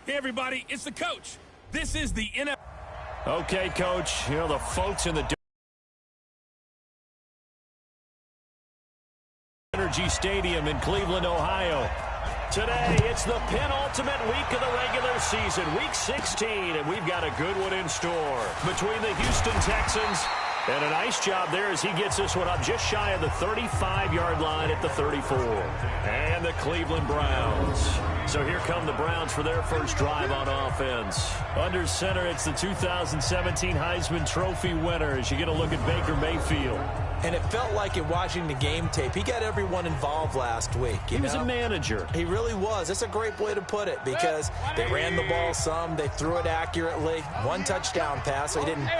Hey, everybody, it's the coach. This is the NFL. Okay, Coach, you know, the folks in the Energy Stadium in Cleveland, Ohio. Today, it's the penultimate week of the regular season, Week 16, and we've got a good one in store between the Houston Texans. And a nice job there as he gets this one up just shy of the 35-yard line at the 34. And the Cleveland Browns. So here come the Browns for their first drive on offense. Under center, it's the 2017 Heisman Trophy winner as you get a look at Baker Mayfield. And it felt like in watching the game tape, he got everyone involved last week. He was a manager. He really was. That's a great way to put it because they ran the ball some. They threw it accurately. One touchdown pass, so he didn't,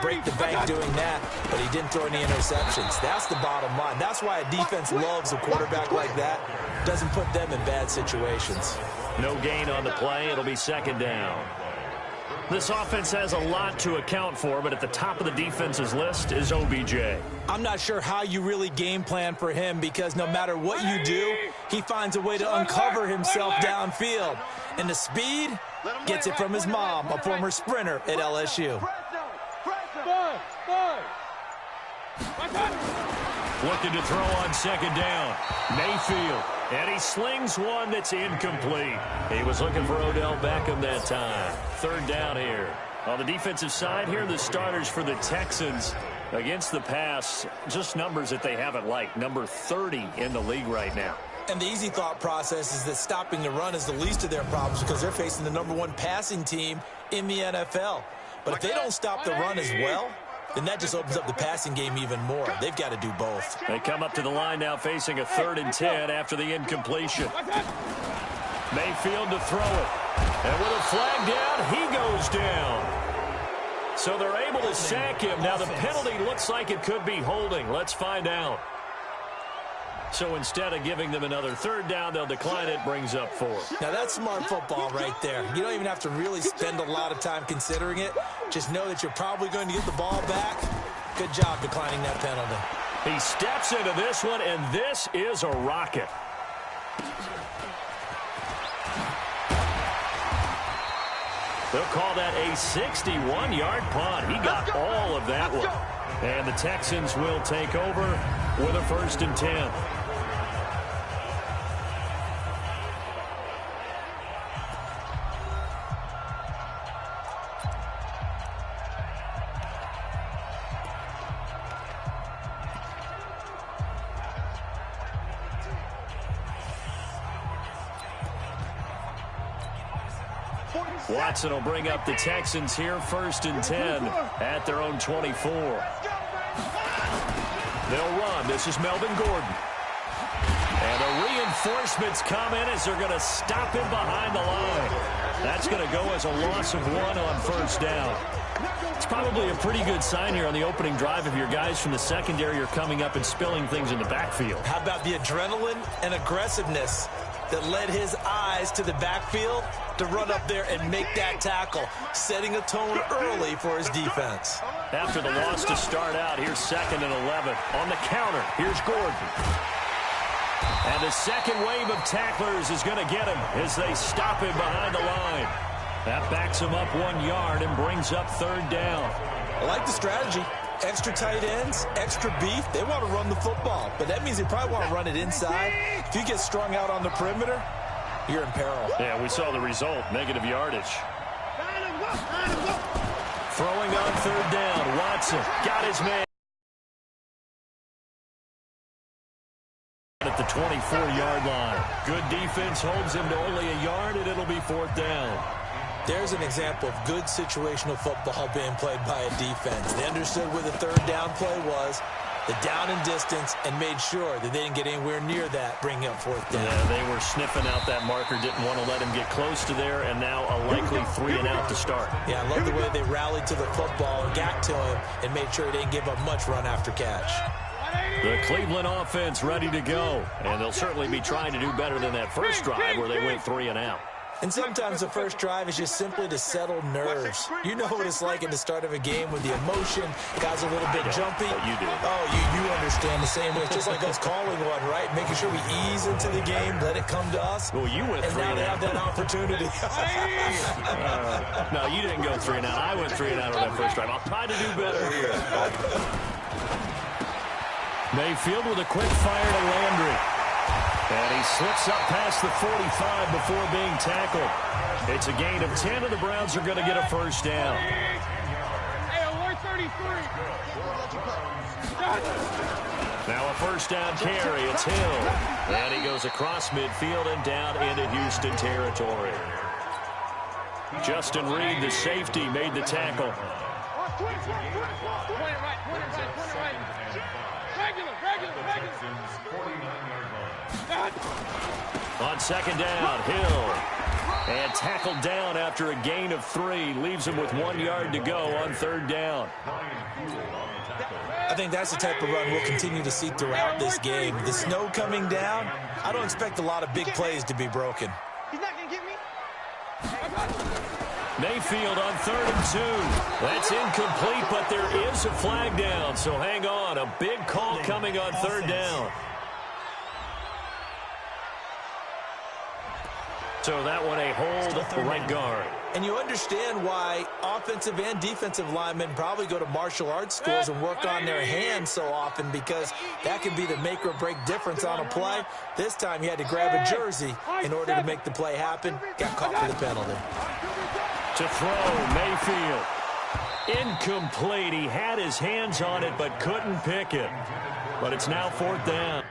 break the bank doing that, but he didn't throw any interceptions. That's the bottom line. That's why a defense loves a quarterback like that. Doesn't put them in bad situations. No gain on the play. It'll be second down. This offense has a lot to account for, but at the top of the defense's list is OBJ. I'm not sure how you really game plan for him because no matter what you do, he finds a way to uncover himself downfield. And the speed gets it from his mom, a former sprinter at LSU. Looking to throw on second down. Mayfield. And he slings one that's incomplete. He was looking for Odell Beckham that time. Third down here. On the defensive side here, the starters for the Texans against the pass, just numbers that they haven't liked. Number 30 in the league right now. And the easy thought process is that stopping the run is the least of their problems because they're facing the #1 passing team in the NFL. But if they don't stop the run as well, then that just opens up the passing game even more. They've got to do both. They come up to the line now facing a 3rd and 10 after the incompletion. Mayfield to throw it. And with a flag down, he goes down. So they're able to sack him. Now the penalty looks like it could be holding. Let's find out. So instead of giving them another 3rd down, they'll decline it, brings up 4. Now that's smart football right there. You don't even have to really spend a lot of time considering it. Just know that you're probably going to get the ball back. Good job declining that penalty. He steps into this one, and this is a rocket. They'll call that a 61-yard punt. He got all of that one. And the Texans will take over with a 1st and 10. Watson will bring up the Texans here, 1st and 10 at their own 24. They'll run. This is Melvin Gordon. And the reinforcements come in as they're going to stop him behind the line. That's going to go as a loss of 1 on 1st down. It's probably a pretty good sign here on the opening drive if your guys from the secondary are coming up and spilling things in the backfield. How about the adrenaline and aggressiveness that led his eyes to the backfield to run up there and make that tackle, setting a tone early for his defense. After the loss to start out, here's 2nd and 11. On the counter, here's Gordon. And the second wave of tacklers is going to get him as they stop him behind the line. That backs him up 1 yard and brings up 3rd down. I like the strategy. Extra tight ends, extra beef. They want to run the football, but that means they probably want to run it inside. If you get strung out on the perimeter, you're in peril. Yeah, we saw the result, negative yardage. Throwing on 3rd down, Watson got his man at the 24-yard line. Good defense holds him to only a yard, and it'll be 4th down. There's an example of good situational football being played by a defense. They understood where the 3rd down play was, the down and distance, and made sure that they didn't get anywhere near that, bringing up 4th down. Yeah, they were sniffing out that marker, didn't want to let him get close to there, and now a likely 3 and out to start. Yeah, I love the way they rallied to the football and got to him and made sure he didn't give up much run after catch. The Cleveland offense ready to go, and they'll certainly be trying to do better than that first drive where they went 3 and out. And sometimes the first drive is just simply to settle nerves. You know what it's like at the start of a game with the emotion. Guys are a little bit jumpy. You do. Oh, you understand the same way. It's just like us calling one, right? Making sure we ease into the game, let it come to us. Well, you went 3 and out. And now they have that opportunity. No, you didn't go 3 and out. I went 3 and out on that first drive. I'll try to do better here. Mayfield with a quick fire to Landry. And he slips up past the 45 before being tackled. It's a gain of 10, and the Browns are going to get a first down. Now a first down carry. It's Hill. And he goes across midfield and down into Houston territory. Justin Reed, the safety, made the tackle. On second down, Hill. And tackled down after a gain of 3. Leaves him with 1 yard to go on third down. I think that's the type of run we'll continue to see throughout this game. The snow coming down, I don't expect a lot of big plays to be broken. He's not going to get me. Mayfield on 3rd and 2. That's incomplete, but there is a flag down, so hang on. A big call coming on 3rd down. So that one a hold right guard. And you understand why offensive and defensive linemen probably go to martial arts schools and work on their hands so often, because that can be the make or break difference on a play. This time he had to grab a jersey in order to make the play happen. Got caught for the penalty. To throw, Mayfield. Incomplete. He had his hands on it but couldn't pick it. But it's now 4th down.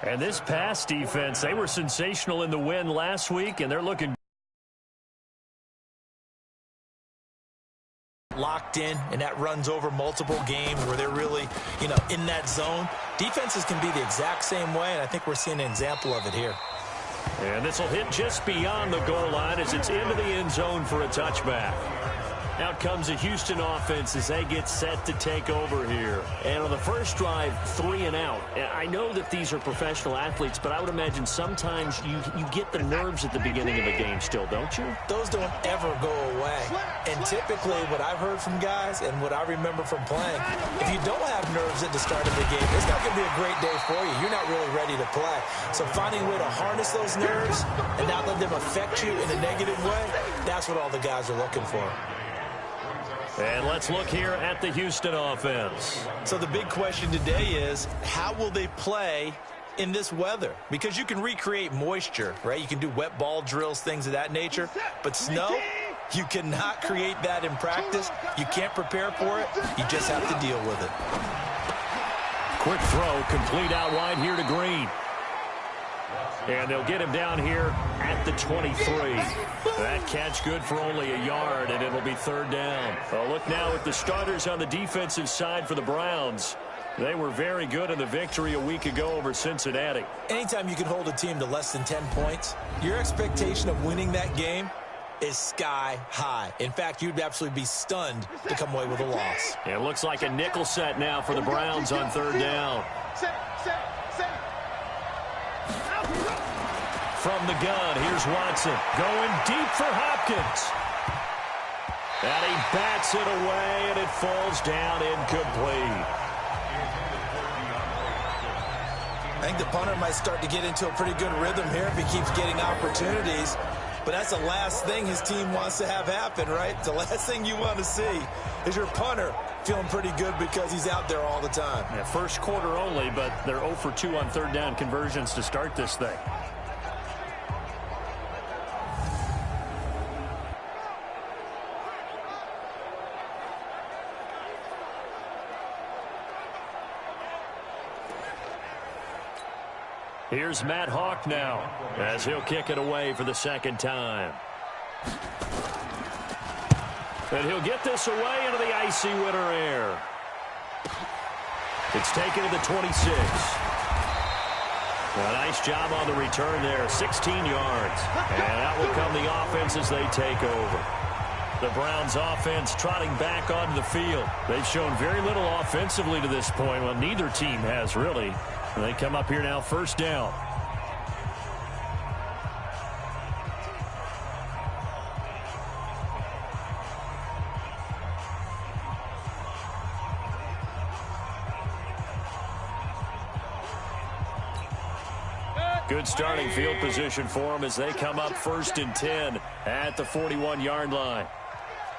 And this pass defense, they were sensational in the win last week, and they're looking locked in, and that runs over multiple games where they're really, in that zone. Defenses can be the exact same way, and I think we're seeing an example of it here. And this will hit just beyond the goal line as it's into the end zone for a touchback. Out comes the Houston offense as they get set to take over here. And on the first drive, 3 and out. I know that these are professional athletes, but I would imagine sometimes you get the nerves at the beginning of a game still, don't you? Those don't ever go away. And typically what I've heard from guys and what I remember from playing, if you don't have nerves at the start of the game, it's not going to be a great day for you. You're not really ready to play. So finding a way to harness those nerves and not let them affect you in a negative way, that's what all the guys are looking for. And let's look here at the Houston offense. So the big question today is, how will they play in this weather? Because you can recreate moisture, right? You can do wet ball drills, things of that nature. But snow, you cannot create that in practice. You can't prepare for it. You just have to deal with it. Quick throw, complete out wide here to Green. And they'll get him down here at the 23. That catch good for only a yard, and it'll be 3rd down. Well, look now at the starters on the defensive side for the Browns. They were very good in the victory a week ago over Cincinnati. Anytime you can hold a team to less than 10 points, your expectation of winning that game is sky high. In fact, you'd absolutely be stunned to come away with a loss. It looks like a nickel set now for the Browns on 3rd down. From the gun, here's Watson going deep for Hopkins. And he bats it away, and it falls down incomplete. I think the punter might start to get into a pretty good rhythm here if he keeps getting opportunities. But that's the last thing his team wants to have happen, right? The last thing you want to see is your punter feeling pretty good because he's out there all the time. Yeah, first quarter only, but they're 0 for 2 on 3rd down conversions to start this thing. Here's Matt Hawk now as he'll kick it away for the 2nd time. And he'll get this away into the icy winter air. It's taken to the 26. A nice job on the return there, 16 yards. And out will come the offense as they take over. The Browns offense trotting back onto the field. They've shown very little offensively to this point. Well, neither team has really. They come up here now, 1st down. Good starting field position for them as they come up 1st and 10 at the 41-yard line.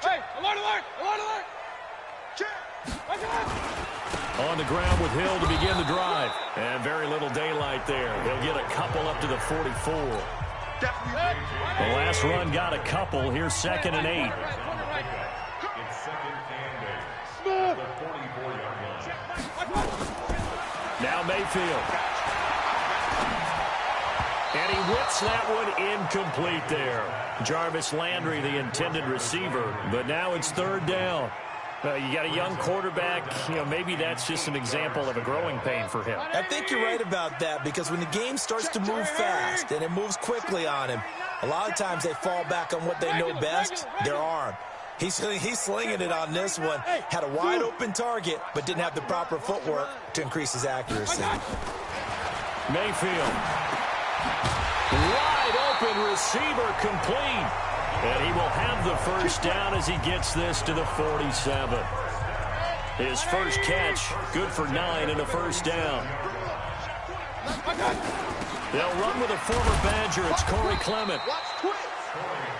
Hey, alert, alert, alert, alert! On the ground with Hill to begin the drive. And very little daylight there. He'll get a couple up to the 44. The last run got a couple. Here's 2nd and 8. Now Mayfield. And he whips that one incomplete there. Jarvis Landry, the intended receiver. But now it's 3rd down. You got a young quarterback. Maybe that's just an example of a growing pain for him. I think you're right about that because when the game starts to move fast and it moves quickly on him, a lot of times they fall back on what they know best, their arm. He's slinging it on this one. Had a wide open target, but didn't have the proper footwork to increase his accuracy. Mayfield. Wide open receiver complete. And he will have the 1st down as he gets this to the 47. His first catch, good for 9 and a 1st down. They'll run with a former Badger. It's Corey Clement.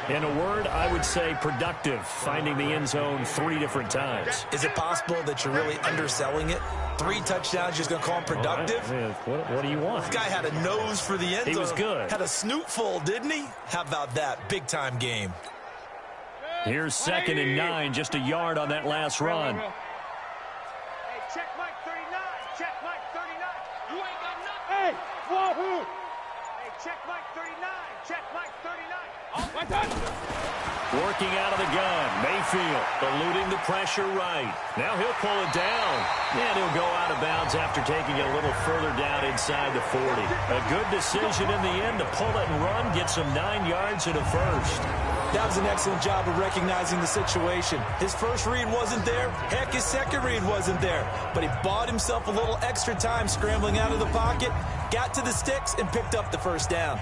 In a word, I would say productive, finding the end zone 3 different times. Is it possible that you're really underselling it? 3 touchdowns, you're just going to call him productive? What do you want? This guy had a nose for the end zone. He was good. Had a snoot full, didn't he? How about that? Big-time game. Here's 2nd and 9, just a yard on that last run. Hey, check Mike 39. Check Mike 39. You ain't got nothing. Hey, wahoo. Hey, check Mike 39. Check Mike 39. Working out of the gun. Mayfield eluding the pressure right. Now he'll pull it down. And he'll go out of bounds after taking it a little further down inside the 40. A good decision in the end to pull it and run. Get some 9 yards and a 1st. That was an excellent job of recognizing the situation. His first read wasn't there. Heck, his second read wasn't there. But he bought himself a little extra time scrambling out of the pocket, got to the sticks, and picked up the first down.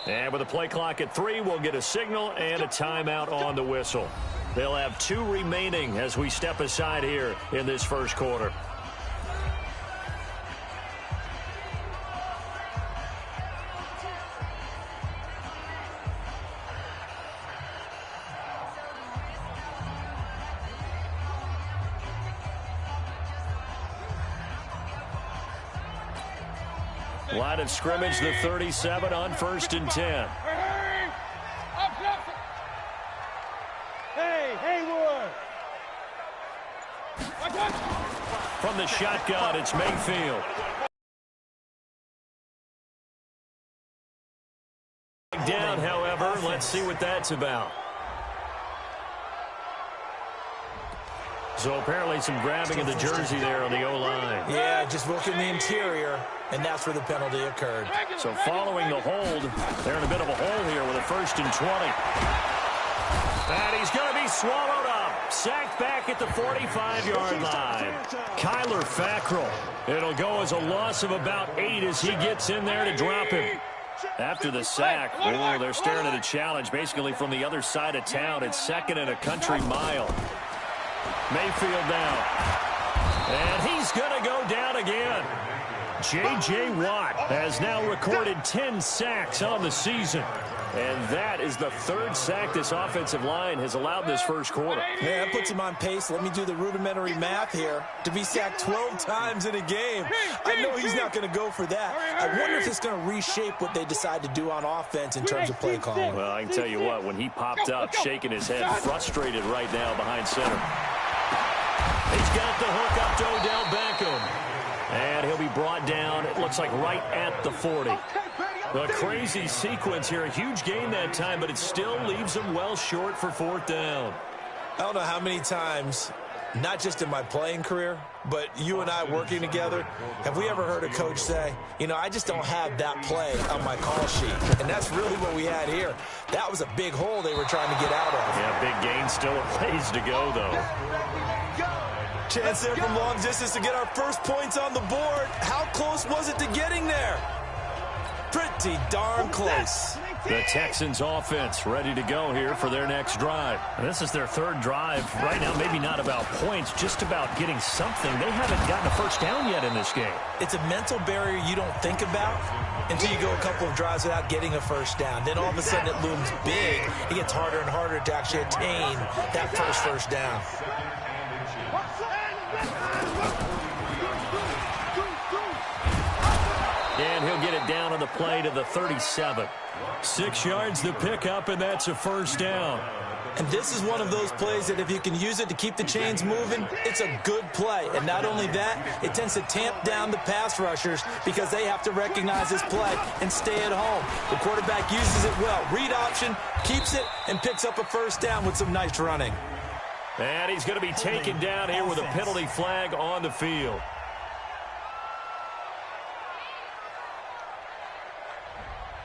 And with the play clock at 3, we'll get a signal and a timeout on the whistle. They'll have 2 remaining as we step aside here in this first quarter. Line of scrimmage, the 37 on 1st and 10. Hey, Haywood! From the shotgun, it's Mayfield. Down, however, let's see what that's about. So apparently some grabbing of the jersey there on the O-line. Yeah, just working the interior, and that's where the penalty occurred. So following the hold, they're in a bit of a hole here with a 1st and 20. And he's going to be swallowed up. Sacked back at the 45-yard line. Kyler Fackrell. It'll go as a loss of about 8 as he gets in there to drop him. After the sack, oh, they're staring at a challenge basically from the other side of town. It's 2nd and a country mile. Mayfield down. And he's going to go down again. J.J. Watt has now recorded 10 sacks on the season. And that is the 3rd sack this offensive line has allowed this first quarter. Yeah, that puts him on pace. Let me do the rudimentary math here. To be sacked 12 times in a game. I know he's not going to go for that. I wonder if it's going to reshape what they decide to do on offense in terms of play calling. Well, I can tell you what, when he popped up, shaking his head, frustrated right now behind center. He's got the hook up to Odell Beckham. And he'll be brought down, it looks like right at the 40. A crazy sequence here. A huge gain that time, but it still leaves him well short for 4th down. I don't know how many times, not just in my playing career, but you and I working together, have we ever heard a coach say, you know, I just don't have that play on my call sheet. And that's really what we had here. That was a big hole they were trying to get out of. Yeah, big gain, still a ways to go, though. Chance there from long distance to get our first points on the board. How close was it to getting there? Pretty darn close. The Texans offense ready to go here for their next drive. And this is their 3rd drive. Right now, maybe not about points, just about getting something. They haven't gotten a first down yet in this game. It's a mental barrier you don't think about until you go a couple of drives without getting a first down. Then all of a sudden it looms big. It gets harder and harder to actually attain that first down. And he'll get it down on the play to the 37. 6 yards to pick up, and that's a first down. And this is one of those plays that if you can use it to keep the chains moving, it's a good play. And not only that, it tends to tamp down the pass rushers because they have to recognize this play and stay at home. The quarterback uses it well. Read option, keeps it, and picks up a first down with some nice running. And he's going to be taken down here with a penalty flag on the field.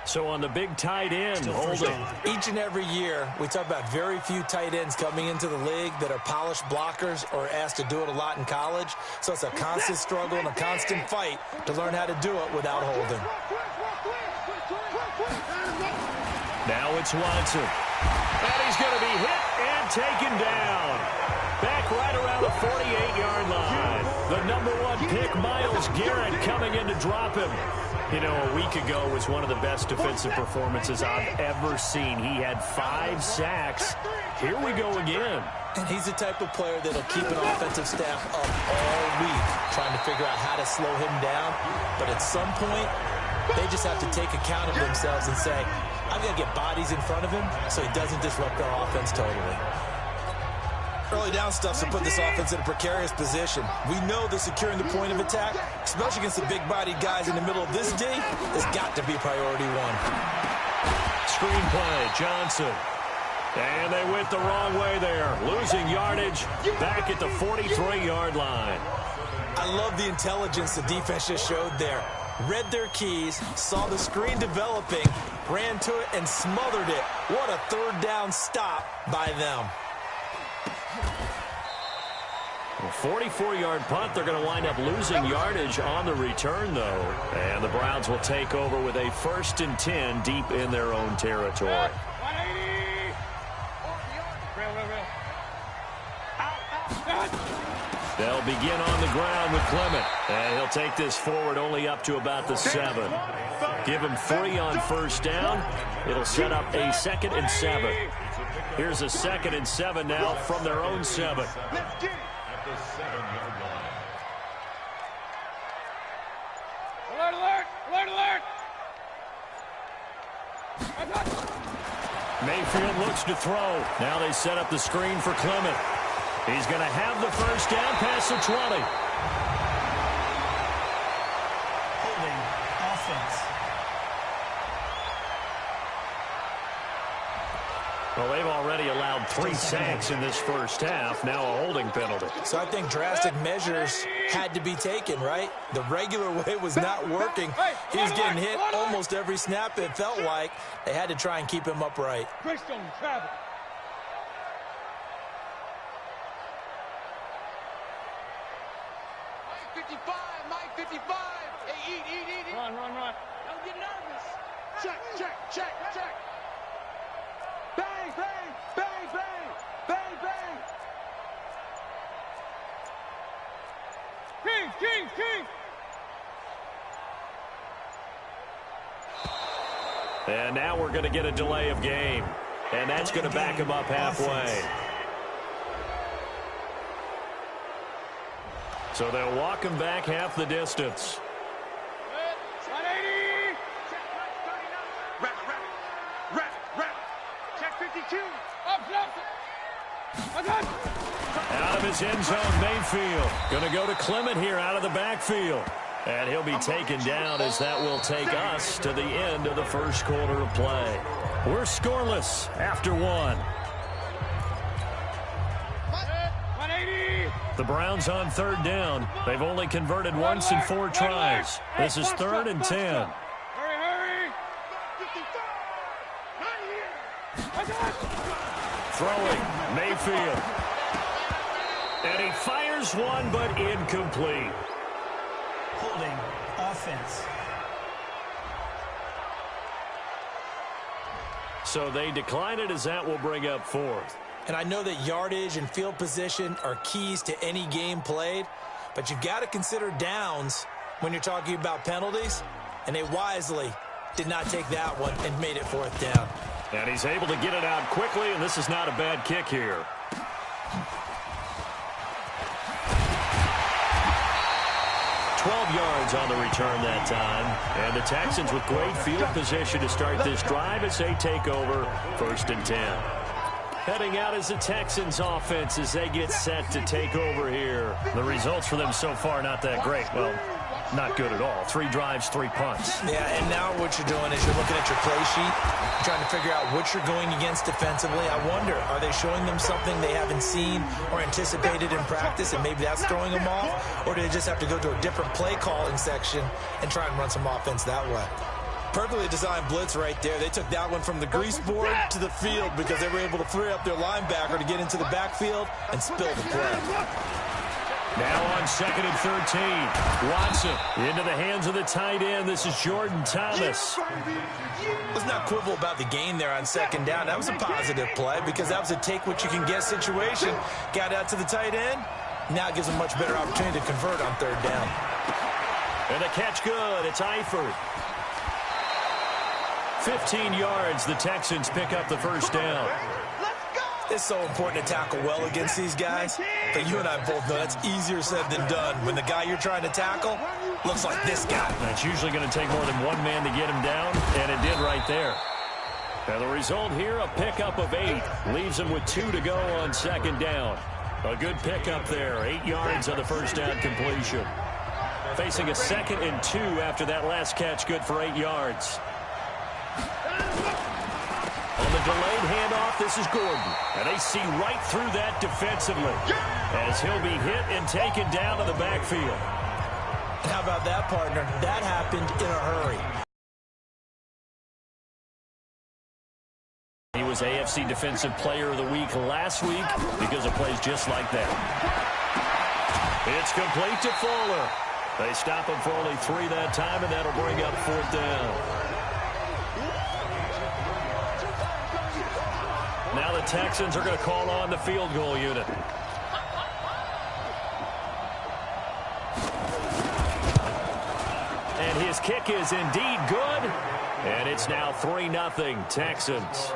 So on the big tight end, holding. Each and every year, we talk about very few tight ends coming into the league that are polished blockers or asked to do it a lot in college. So it's a constant struggle and a constant fight to learn how to do it without holding. Now it's Watson. And he's going to be hit and taken down. Back right around the 48-yard line. The number 1 pick, Myles Garrett, coming in to drop him. You know, a week ago was one of the best defensive performances I've ever seen. He had 5 sacks. Here we go again. And he's the type of player that'll keep an offensive staff up all week trying to figure out how to slow him down. But at some point, they just have to take account of themselves and say, I'm going to get bodies in front of him so he doesn't disrupt our offense totally. Early down stuff to put this offense in a precarious position. We know that securing the point of attack, especially against the big-bodied guys in the middle of this D, has got to be priority one. Screen play, Johnson. And they went the wrong way there. Losing yardage back at the 43-yard line. I love the intelligence the defense just showed there. Read their keys, saw the screen developing, ran to it, and smothered it. What a third down stop by them. A 44-yard punt. They're going to wind up losing yardage on the return, though. And the Browns will take over with a 1st and 10 deep in their own territory. They'll begin on the ground with Clement. And he'll take this forward only up to about the 7. Give him 3 on 1st down. It'll set up a 2nd and 7. Here's a 2nd and 7 now from their own 7. Alert, alert! Alert, alert! Mayfield looks to throw. Now they set up the screen for Clement. He's going to have the 1st down past the 20. Holding offense. Well, they've already allowed 3 sacks in this first half. Now a holding penalty. So I think drastic measures had to be taken, right? The regular way was not working. He was getting hit almost every snap, it felt like. They had to try and keep him upright. Greystone, travel. Mike 55. Hey, eat. Run. Don't get nervous. Check. Bang. King. And now we're going to get a delay of game. And that's going to back him up halfway. So they'll walk him back half the distance. 180. Check Mike 39. Rap. Check 52. Up. Out of his end zone, Mayfield. Going to go to Clement here out of the backfield. And he'll be taken down as that will take us to the end of the first quarter of play. We're scoreless after 1. 180. The Browns on 3rd down. They've only converted once in 4 tries. This is 3rd and 10. Hurry. 55. Throwing, Mayfield. And he fires one, but incomplete. Holding offense. So they decline it as that will bring up 4th. And I know that yardage and field position are keys to any game played, but you've got to consider downs when you're talking about penalties, and they wisely did not take that one and made it 4th down. And he's able to get it out quickly, and this is not a bad kick here. 12 yards on the return that time. And the Texans with great field position to start this drive as they take over 1st and 10. Heading out as the Texans offense as they get set to take over here. The results for them so far not that great. Well, not good at all. 3 drives, 3 punts. Yeah, and now what you're doing is you're looking at your play sheet, trying to figure out what you're going against defensively. I wonder, are they showing them something they haven't seen or anticipated in practice, and maybe that's throwing them off? Or do they just have to go to a different play calling section and try and run some offense that way? Perfectly designed blitz right there. They took that one from the grease board to the field because they were able to free up their linebacker to get into the backfield and spill the play. Now on 2nd and 13. Watson into the hands of the tight end. This is Jordan Thomas. Let's not quibble about the gain there on 2nd down. That was a positive play because that was a take-what-you-can-get situation. Got out to the tight end. Now it gives them a much better opportunity to convert on 3rd down. And the catch good. It's Eifert. 15 yards. The Texans pick up the 1st down. It's so important to tackle well against these guys. But you and I both know that's easier said than done when the guy you're trying to tackle looks like this guy. That's usually going to take more than one man to get him down, and it did right there. And the result here, a pickup of 8. Leaves him with 2 to go on 2nd down. A good pickup there. 8 yards on the first down completion. Facing a 2nd and 2 after that last catch, good for 8 yards. On the delayed handoff, this is Gordon. And they see right through that defensively as he'll be hit and taken down to the backfield. How about that, partner? That happened in a hurry. He was AFC Defensive Player of the Week last week because of plays just like that. It's complete to Fuller. They stop him for only 3 that time, and that'll bring up 4th down. Now the Texans are going to call on the field goal unit. And his kick is indeed good. And it's now 3-0 Texans.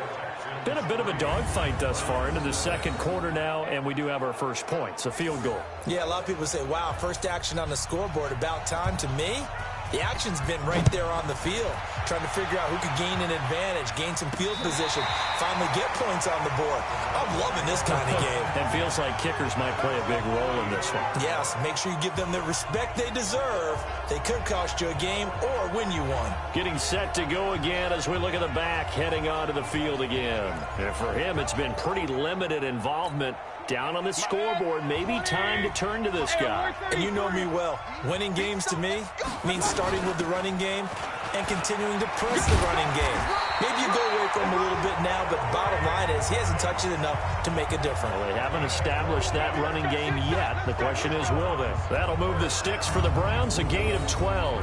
Been a bit of a dogfight thus far into the 2nd quarter now, and we do have our first points, a field goal. Yeah, a lot of people say, wow, first action on the scoreboard, about time. To me, the action's been right there on the field, trying to figure out who could gain an advantage, gain some field position, finally get points on the board. I'm loving this kind of game. And feels like kickers might play a big role in this one. Yes, make sure you give them the respect they deserve. They could cost you a game or win you one. Getting set to go again as we look at the back, heading onto the field again. And for him, it's been pretty limited involvement. Down on the scoreboard, maybe time to turn to this guy. And you know me well. Winning games to me means starting with the running game and continuing to press the running game. Maybe you go away from him a little bit now, but bottom line is he hasn't touched it enough to make a difference. Well, they haven't established that running game yet. The question is, will they? That'll move the sticks for the Browns, a gain of 12.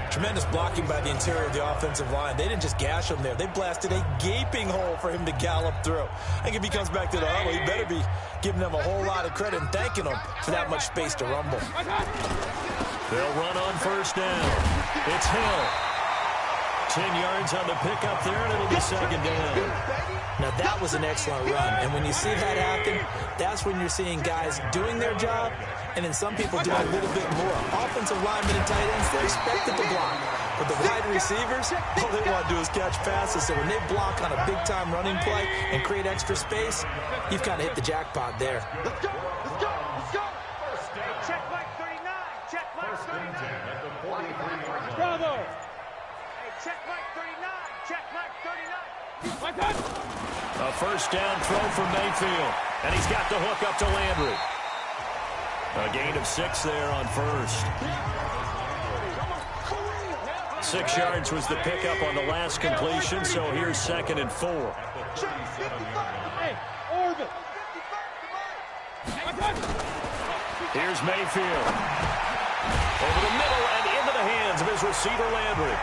Tremendous blocking by the interior of the offensive line. They didn't just gash him there. They blasted a gaping hole for him to gallop through. I think if he comes back to the huddle, he better be giving them a whole lot of credit and thanking them for that much space to rumble. They'll run on first down. It's Hill. 10 yards on the pickup there, and it'll be 2nd down. Now, that was an excellent run. And when you see that happen, that's when you're seeing guys doing their job, and then some people doing a little bit more. Offensive linemen and tight ends, they're expected to block. But the wide receivers, all they want to do is catch passes. So when they block on a big-time running play and create extra space, you've kind of hit the jackpot there. Let's go, let's go, let's go. Check Mike 39, check Mike 39. Bravo. Hey, check Mike 39, check Mike 39. My touch. A first down throw from Mayfield. And he's got the hook up to Landry. A gain of 6 there on first. 6 yards was the pickup on the last completion, so here's 2nd and 4. Hey, orbit. My touch. Here's Mayfield. Over the middle and into the hands of his receiver, Landry.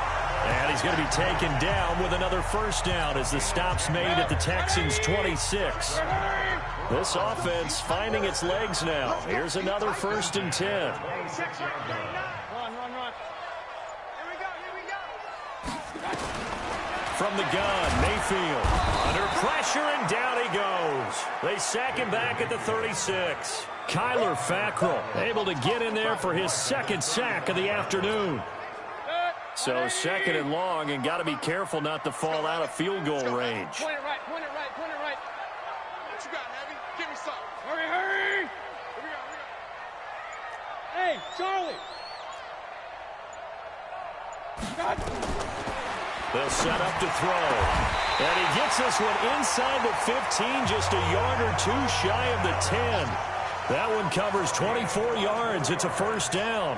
And he's going to be taken down with another first down as the stop's made at the Texans' 26. This offense finding its legs now. Here's another 1st and 10. Hey, check Mike 39. Run, run, run. Here we go, here we go. From the gun, Mayfield under pressure, and down he goes. They sack him back at the 36. Kyler Fackrell able to get in there for his 2nd sack of the afternoon. So 2nd and long, and got to be careful not to fall out of field goal range. Point it right, point it right, point it right. What you got, Heavy? Give me something. Hurry, hurry. Here we go, here we go. Hey, Charlie. Got. They'll set up to throw. And he gets this one inside the 15, just a yard or 2 shy of the 10. That one covers 24 yards. It's a first down.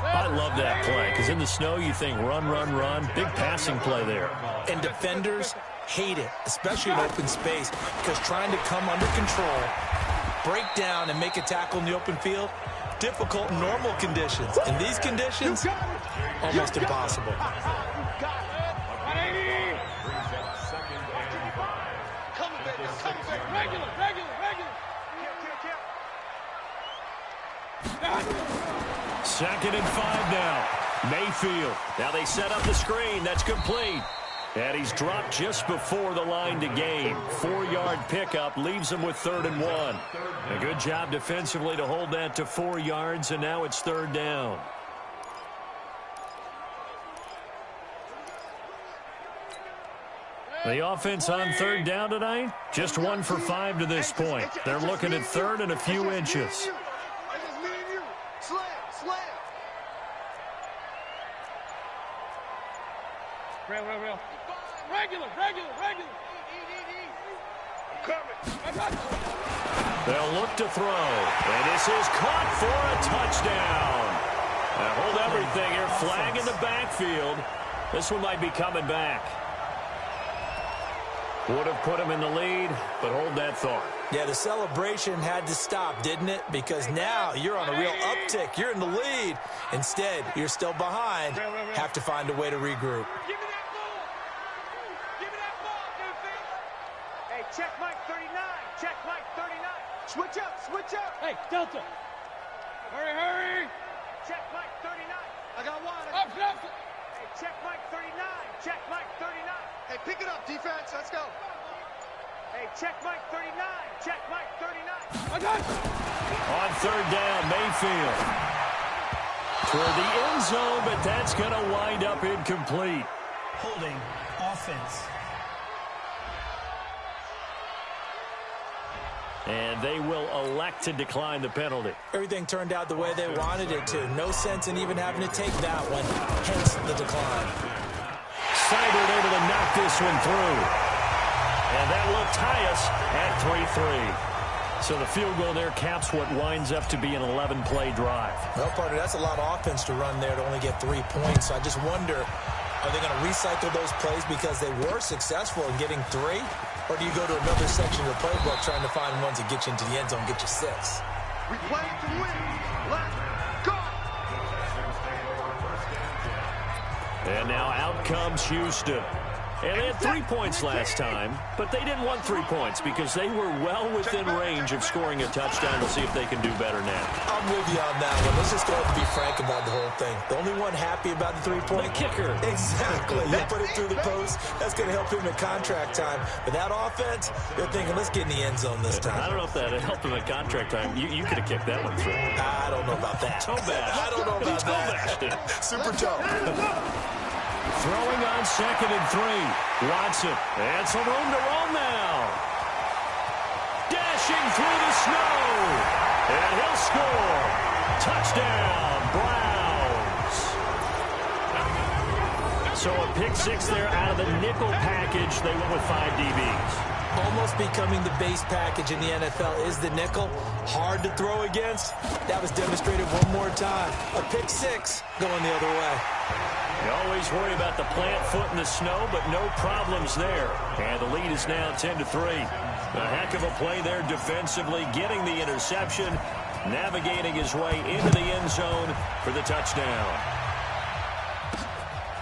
I love that play, because in the snow you think run, run, run. Big passing play there. And defenders hate it, especially in open space, because trying to come under control, break down, and make a tackle in the open field, difficult in normal conditions. In these conditions, almost impossible. 180. Coming, baby, coming, baby. Regular, regular, regular. Kill. 2nd and 5 now. Mayfield. Now they set up the screen. That's complete. And he's dropped just before the line to gain. 4-yard pickup leaves him with 3rd and 1. A good job defensively to hold that to 4 yards, and now it's 3rd down. The offense on third down tonight, just 1 for 5 to this point. They're looking at third and a few inches. Real. Regular. They'll look to throw, and this is caught for a touchdown. Now hold everything here, flag in the backfield. This one might be coming back. Would have put him in the lead, but hold that thought. Yeah, the celebration had to stop, didn't it? Because now you're on a real uptick. You're in the lead. Instead, you're still behind. Have to find a way to regroup. Give me that ball. Give me that ball, defense. Hey, check Mike 39. Check Mike 39. Switch up. Hey, Delta. Hurry. Check Mike 39. I got one. Up. Hey, check Mike 39. Check Mike 39. Hey, pick it up, defense. Let's go. Hey, check Mike 39. Check Mike 39. I got it. On third down, Mayfield. Toward the end zone, but that's going to wind up incomplete. Holding offense. And they will elect to decline the penalty. Everything turned out the way they wanted it to. No sense in even having to take that one. Hence the decline. Seibert able to knock this one through. And that will tie us at 3-3. So the field goal there caps what winds up to be an 11-play drive. Well, partner, that's a lot of offense to run there to only get 3 points. So I just wonder, are they going to recycle those plays because they were successful in getting 3? Or do you go to another section of the playbook trying to find ones that get you into the end zone and get you 6? We play to win. Let's go. And now out comes Houston. And they had 3 points last time, but they didn't want 3 points because they were well within range of scoring a touchdown. We'll see if they can do better now. I'm with you on that one. Let's just go ahead and be frank about the whole thing. The only one happy about the 3-point? The kicker. Exactly. He'll put it through the post. That's going to help him at contract time. But that offense, they're thinking, let's get in the end zone this time. I don't know if that helped him at contract time. You could have kicked that one through. I don't know about that. Toe bash. I don't know about that. Super toe. Throwing on 2nd and 3. Watson. And some room to roam now. Dashing through the snow. And he'll score. Touchdown, Browns. So a pick 6 there out of the nickel package. They went with 5 DBs. Almost becoming the base package in the NFL is the nickel. Hard to throw against. That was demonstrated one more time. A pick 6 going the other way. You always worry about the plant foot in the snow, but no problems there. And the lead is now 10-3. A heck of a play there defensively, getting the interception, navigating his way into the end zone for the touchdown.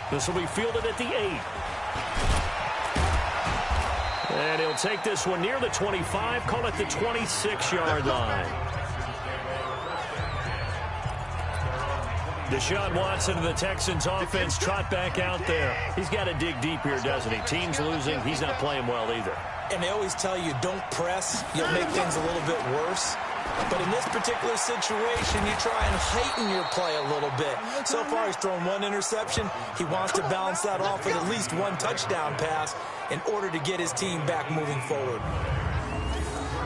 This will be fielded at the 8. And he'll take this one near the 25, call it the 26-yard line. Deshaun Watson of the Texans offense trot back out there. He's got to dig deep here, doesn't he? Team's losing. He's not playing well either. And they always tell you, don't press. You'll make things a little bit worse. But in this particular situation, you try and heighten your play a little bit. So far, he's thrown 1 interception. He wants to balance that off with at least 1 touchdown pass in order to get his team back moving forward.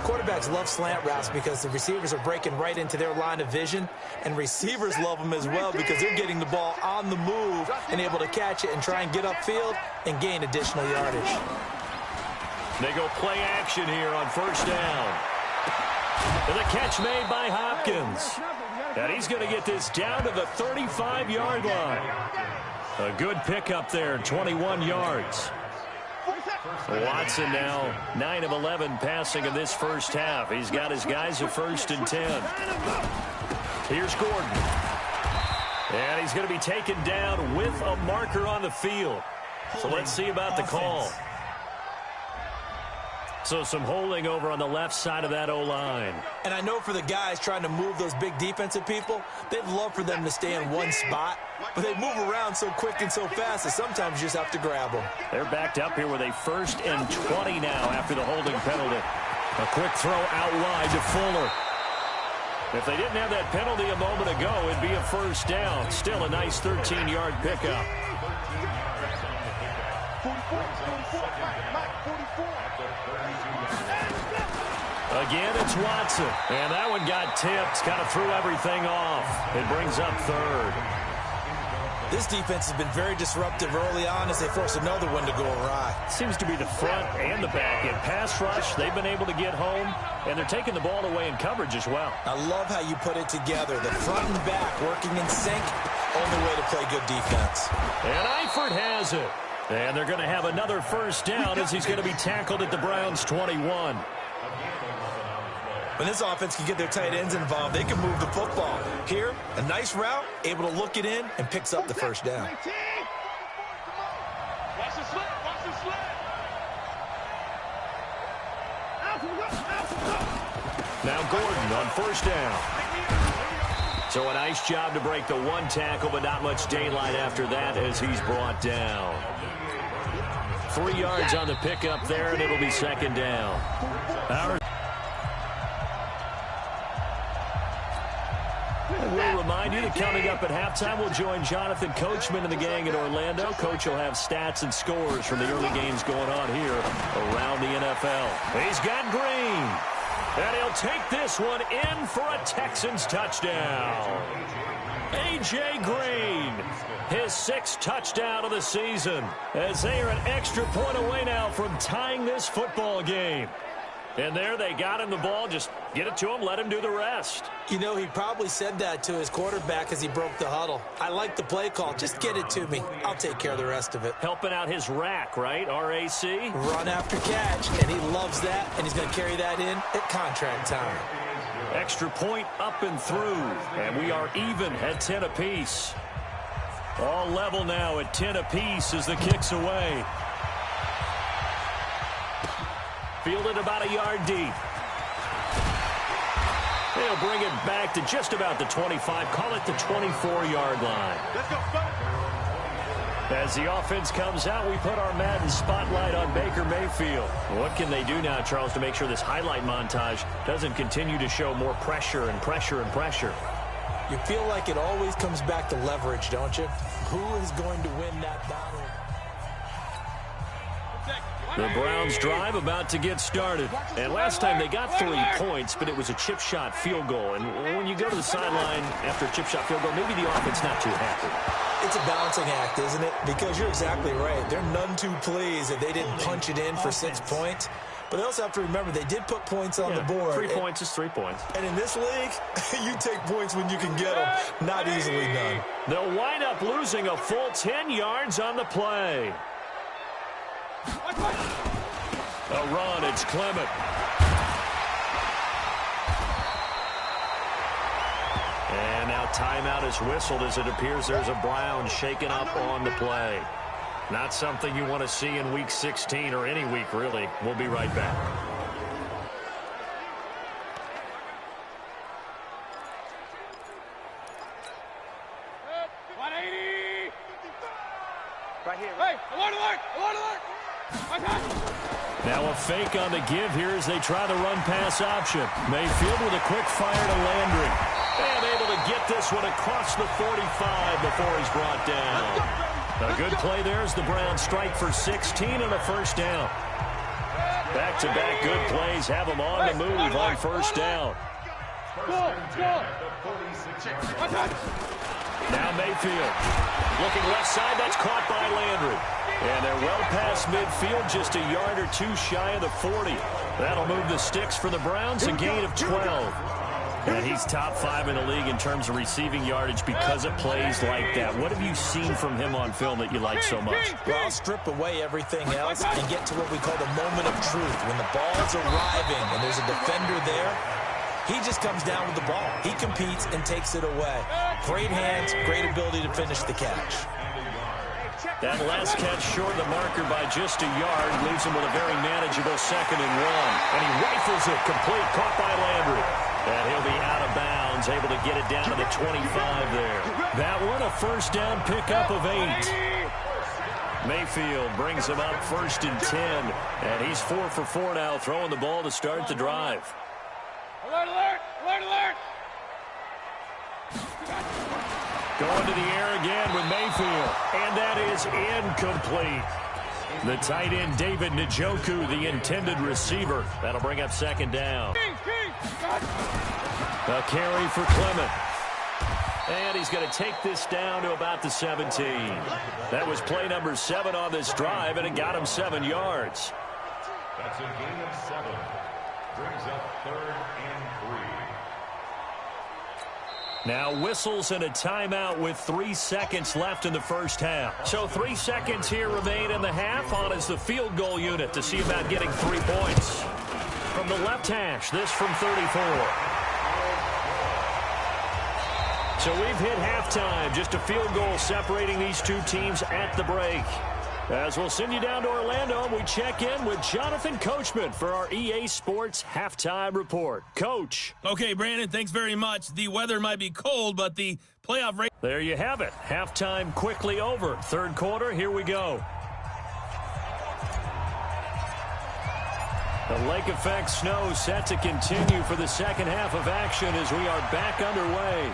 Quarterbacks love slant routes because the receivers are breaking right into their line of vision, and receivers love them as well because they're getting the ball on the move and able to catch it and try and get upfield and gain additional yardage. They go play action here on first down. And the catch made by Hopkins. And he's going to get this down to the 35-yard line. A good pickup there, 21 yards. Watson now 9 of 11 passing in this first half. He's got his guys at 1st and 10. Here's Gordon. And he's going to be taken down with a marker on the field. So let's see about the call. So some holding over on the left side of that O-line. And I know for the guys trying to move those big defensive people, they'd love for them to stay in one spot. But they move around so quick and so fast that sometimes you just have to grab them. They're backed up here with a 1st and 20 now after the holding penalty. A quick throw out wide to Fuller. If they didn't have that penalty a moment ago, it'd be a 1st down. Still a nice 13-yard pickup. Again, it's Watson. And that one got tipped. Kind of threw everything off. It brings up third. This defense has been very disruptive early on as they force another one to go awry. Seems to be the front and the back end. Pass rush, they've been able to get home, and they're taking the ball away in coverage as well. I love how you put it together. The front and back working in sync. Only way to play good defense. And Eifert has it. And they're going to have another first down as he's going to be tackled at the Browns' 21. When this offense can get their tight ends involved, they can move the football. Here, a nice route, able to look it in, and picks up the first down. Watch the slip. Watch the slip. Now Gordon on first down. So a nice job to break the one tackle, but not much daylight after that as he's brought down. 3 yards on the pickup there, and it'll be second down. We'll remind you that coming up at halftime, we'll join Jonathan Coachman and the gang in Orlando. Coach will have stats and scores from the early games going on here around the NFL. He's got Green. And he'll take this one in for a Texans touchdown. A.J. Green, his 6th touchdown of the season, as they are an extra point away now from tying this football game. And there they got him the ball. Just get it to him, let him do the rest. You know, he probably said that to his quarterback as he broke the huddle. I like the play call. Just get it to me. I'll take care of the rest of it. Helping out his rack, right? R-A-C? Run after catch, and he loves that, and he's going to carry that in at contract time. Extra point up and through, and we are even at 10 apiece. All level now at 10 apiece as the kick's away. Fielded about a yard deep. They'll bring it back to just about the 25. Call it the 24-yard line. Let's go, fellas. As the offense comes out, we put our Madden spotlight on Baker Mayfield. What can they do now, Charles, to make sure this highlight montage doesn't continue to show more pressure and pressure and pressure? You feel like it always comes back to leverage, don't you? Who is going to win that battle? The Browns drive about to get started. And last time they got 3 points, but it was a chip shot field goal. And when you go to the sideline after a chip shot field goal, maybe the offense not too happy. It's a balancing act, isn't it? Because you're exactly right. They're none too pleased that they didn't punch it in for 6 points. But they also have to remember they did put points on the board. 3 points is 3 points. And in this league, you take points when you can get them. Not easily done. They'll wind up losing a full 10 yards on the play. A run, it's Clement. And now timeout is whistled as it appears there's a Brown shaken up on the play. Not something you want to see in Week 16 or any week, really. We'll be right back. Right here. Hey, alert, alert, alert, alert. Now a fake on the give here as they try the run-pass option. Mayfield with a quick fire to Landry. And able to get this one across the 45 before he's brought down. A good play there as the Browns strike for 16 and a first down. Back-to-back good plays have them on the move on first down. Now Mayfield looking left side. That's caught by Landry. And they're well past midfield, just a yard or two shy of the 40. That'll move the sticks for the Browns, a gain of 12. And he's top 5 in the league in terms of receiving yardage because of plays like that. What have you seen from him on film that you like so much? Well, I'll strip away everything else and get to what we call the moment of truth. When the ball's arriving and there's a defender there, he just comes down with the ball. He competes and takes it away. Great hands, great ability to finish the catch. That last catch short of the marker by just a yard leaves him with a very manageable 2nd and 1. And he rifles it complete, caught by Landry. And he'll be out of bounds, able to get it down to the 25 there. That one, a first down pickup of 8. Mayfield brings him up 1st and 10. And he's 4 for 4 now, throwing the ball to start the drive. Alert, alert, alert, alert. Going to the air again with Mayfield. And that is incomplete. The tight end, David Njoku, the intended receiver. That'll bring up second down. A carry for Clement. And he's going to take this down to about the 17. That was play number 7 on this drive, and it got him 7 yards. That's a gain of 7. Brings up 3rd and 3. Now whistles and a timeout with 3 seconds left in the first half. So 3 seconds here remain in the half. On is the field goal unit to see about getting 3 points. From the left hash, this from 34. So we've hit halftime. Just a field goal separating these two teams at the break. As we'll send you down to Orlando, we check in with Jonathan Coachman for our EA Sports Halftime Report. Coach. Okay, Brandon, thanks very much. The weather might be cold, but the playoff rate... There you have it. Halftime quickly over. Third quarter, here we go. The lake effect snow set to continue for the second half of action as we are back underway.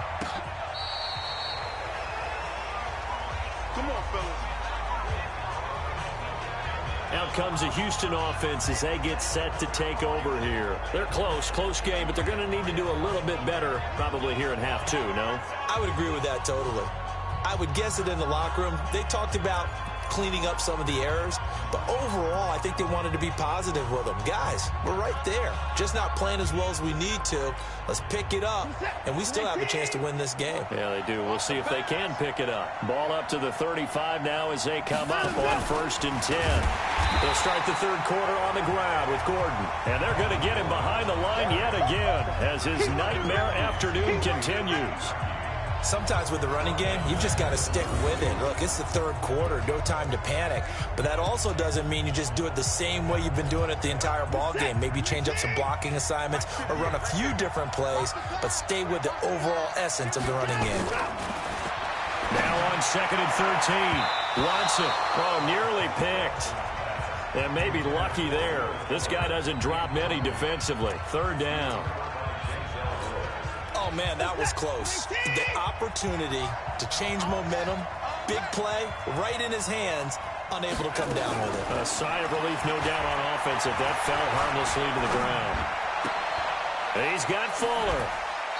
Come on, fellas. Out comes the Houston offense as they get set to take over here. They're close game, but they're going to need to do a little bit better probably here in half 2, no? I would agree with that totally. I would guess it in the locker room. They talked about cleaning up some of the errors, but overall, I think they wanted to be positive with them. Guys, we're right there. Just not playing as well as we need to. Let's pick it up, and we still have a chance to win this game. Yeah, they do. We'll see if they can pick it up. Ball up to the 35 now as they come up on 1st and 10. They'll start the third quarter on the ground with Gordon, and they're going to get him behind the line yet again as his nightmare afternoon continues. Sometimes with the running game, you've just got to stick with it. Look, it's the third quarter, no time to panic. But that also doesn't mean you just do it the same way you've been doing it the entire ball game. Maybe change up some blocking assignments or run a few different plays, but stay with the overall essence of the running game. Now on 2nd and 13. Watson, nearly picked. And maybe lucky there. This guy doesn't drop many defensively. 3rd down. Oh, man, that was close. The opportunity to change momentum, big play, right in his hands, unable to come down with it. A sigh of relief, no doubt, on offense if that fell harmlessly to the ground. He's got Fuller.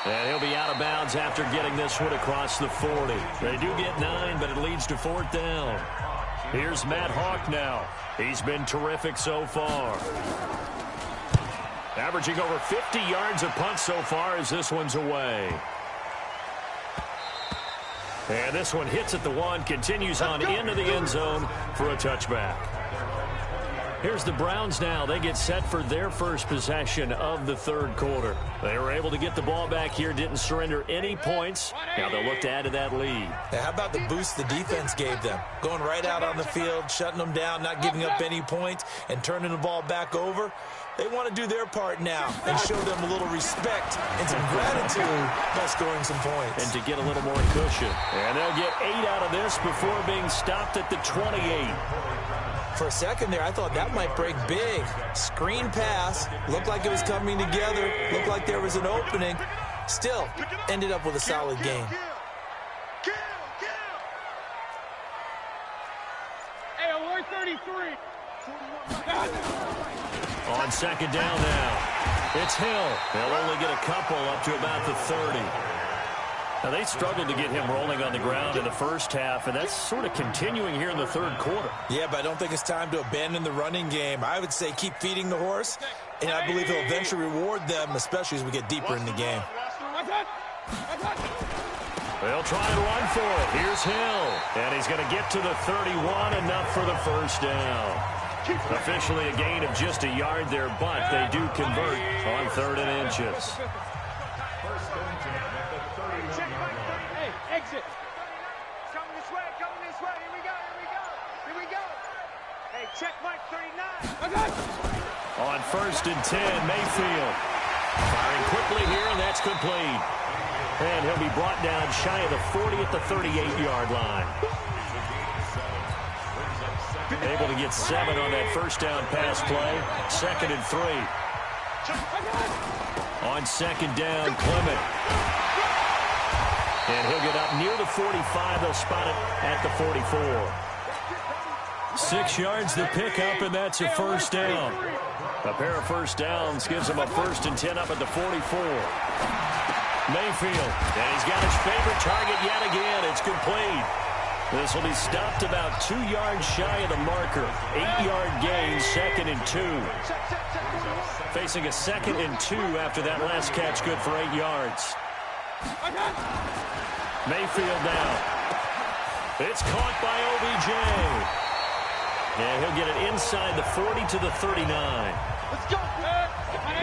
And he'll be out of bounds after getting this one across the 40. They do get 9, but it leads to 4th down. Here's Matt Hawk now. He's been terrific so far. Averaging over 50 yards a punt so far as this one's away. And this one hits at the 1, continues on into the end zone for a touchback. Here's the Browns now. They get set for their first possession of the third quarter. They were able to get the ball back here, didn't surrender any points. Now they'll look to add to that lead. Now, how about the boost the defense gave them? Going right out on the field, shutting them down, not giving up any points, and turning the ball back over. They want to do their part now and show them a little respect and some gratitude by scoring some points. And to get a little more cushion. And they'll get 8 out of this before being stopped at the 28. For a second there, I thought that might break big. Screen pass. Looked like it was coming together. Looked like there was an opening. Still, ended up with a solid game. Hey, alert 33. On 2nd down now. It's Hill. They'll only get a couple up to about the 30. Now, they struggled to get him rolling on the ground in the first half, and that's sort of continuing here in the third quarter. Yeah, but I don't think it's time to abandon the running game. I would say keep feeding the horse, and I believe he'll eventually reward them, especially as we get deeper in the game. They'll try and run for it. Here's Hill, and he's going to get to the 31, enough for the first down. Officially a gain of just a yard there, but they do convert on 3rd and inches. Hey, exit. Coming this way, Here we go. Hey, check Mike 39. On 1st and 10, Mayfield. Firing quickly here, and that's complete. And he'll be brought down shy of the 40 at the 38-yard line. Able to get 7 on that first down pass play. 2nd and 3. On 2nd down, Clement. And he'll get up near the 45. They'll spot it at the 44. 6 yards the pickup, and that's a first down. A pair of first downs gives him a 1st and 10 up at the 44. Mayfield, and he's got his favorite target yet again. It's complete. This will be stopped about 2 yards shy of the marker. 8-yard gain, 2nd and 2. Facing a 2nd and 2 after that last catch, good for 8 yards. Mayfield now. It's caught by OBJ. And he'll get it inside the 40 to the 39.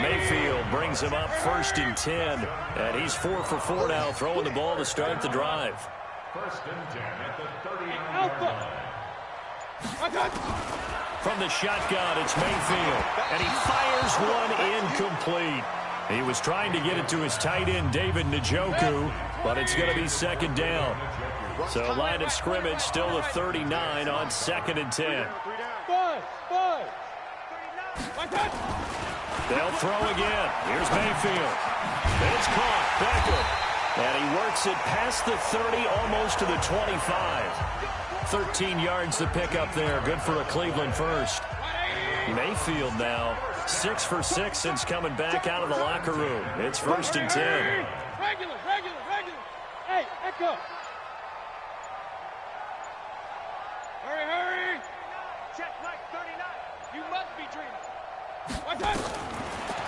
Mayfield brings him up 1st and 10. And he's 4 for 4 now, throwing the ball to start the drive. 1st and 10 at the 39-yard line. From the shotgun, it's Mayfield. And he fires one incomplete. He was trying to get it to his tight end, David Njoku, but it's going to be 2nd down. So line of scrimmage still the 39 on 2nd and 10. They'll throw again. Here's Mayfield. It's caught. Beckham. And he works it past the 30, almost to the 25. 13 yards to pick up there. Good for a Cleveland first. Mayfield now 6 for 6 since coming back out of the locker room. It's 1st and 10. Regular. Hey, echo. Hurry. Check Mike 39. You must be dreaming.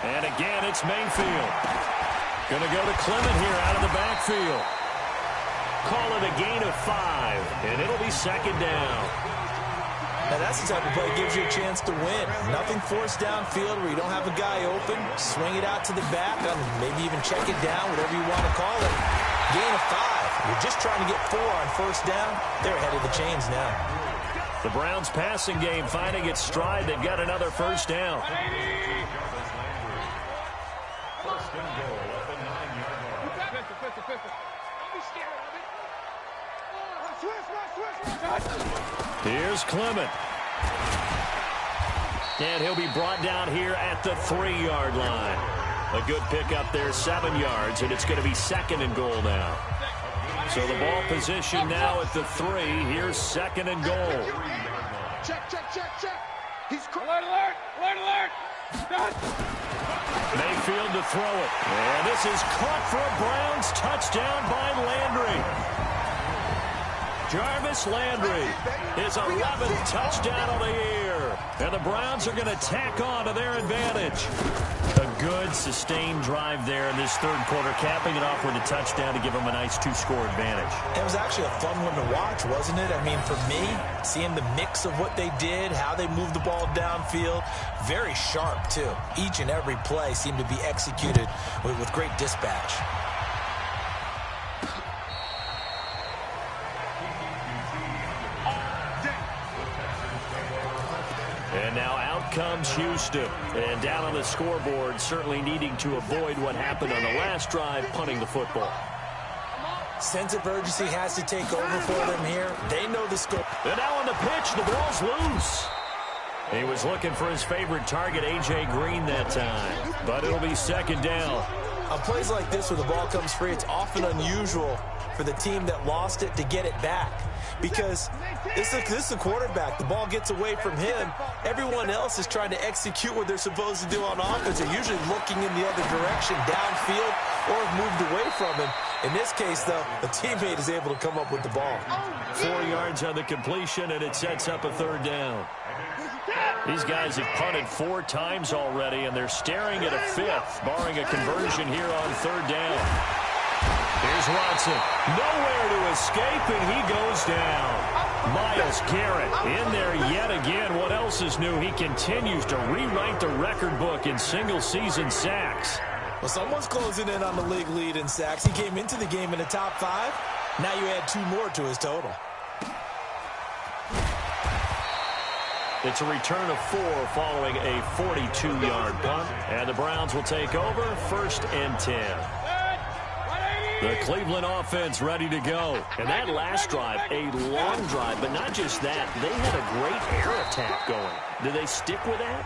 And again, it's Mayfield. Going to go to Clement here out of the backfield. Call it a gain of 5, and it'll be 2nd down. Now that's the type of play that gives you a chance to win. Nothing forced downfield where you don't have a guy open. Swing it out to the back, maybe even check it down, whatever you want to call it. Gain of 5. You're just trying to get 4 on 1st down. They're ahead of the chains now. The Browns passing game finding its stride. They've got another 1st down. 1st and goal at the 9-yard line. Don't be scared of it. Swish. Here's Clement. And he'll be brought down here at the 3-yard line. A good pickup there, 7 yards, and it's going to be 2nd and goal now. So the ball position now at the 3. Here's 2nd and goal. Check. He's Alert. Mayfield to throw it. And this is caught for a Browns touchdown by Landry. Jarvis Landry, his 11th touchdown of the year. And the Browns are going to tack on to their advantage. A good, sustained drive there in this 3rd quarter, capping it off with a touchdown to give them a nice 2-score advantage. It was actually a fun one to watch, wasn't it? I mean, for me, seeing the mix of what they did, how they moved the ball downfield, very sharp, too. Each and every play seemed to be executed with great dispatch. And now out comes Houston. And down on the scoreboard, certainly needing to avoid what happened on the last drive, punting the football. Sense of urgency has to take over for them here. They know the score. And now on the pitch, the ball's loose. He was looking for his favorite target, A.J. Green, that time. But it'll be 2nd down. On plays like this where the ball comes free, it's often unusual for the team that lost it to get it back. Because this is the quarterback. The ball gets away from him. Everyone else is trying to execute what they're supposed to do on offense. They're usually looking in the other direction, downfield, or have moved away from him. In this case, though, a teammate is able to come up with the ball. 4 yards on the completion, and it sets up a 3rd down. These guys have punted 4 times already, and they're staring at a 5th, barring a conversion here on 3rd down. Here's Watson. Nowhere to escape, and he goes down. Myles Garrett in there yet again. What else is new? He continues to rewrite the record book in single-season sacks. Well, someone's closing in on the league lead in sacks. He came into the game in the top 5. Now you add 2 more to his total. It's a return of 4 following a 42-yard punt. And the Browns will take over 1st and 10. The Cleveland offense ready to go. And that last drive, a long drive, but not just that. They had a great air attack going. Do they stick with that?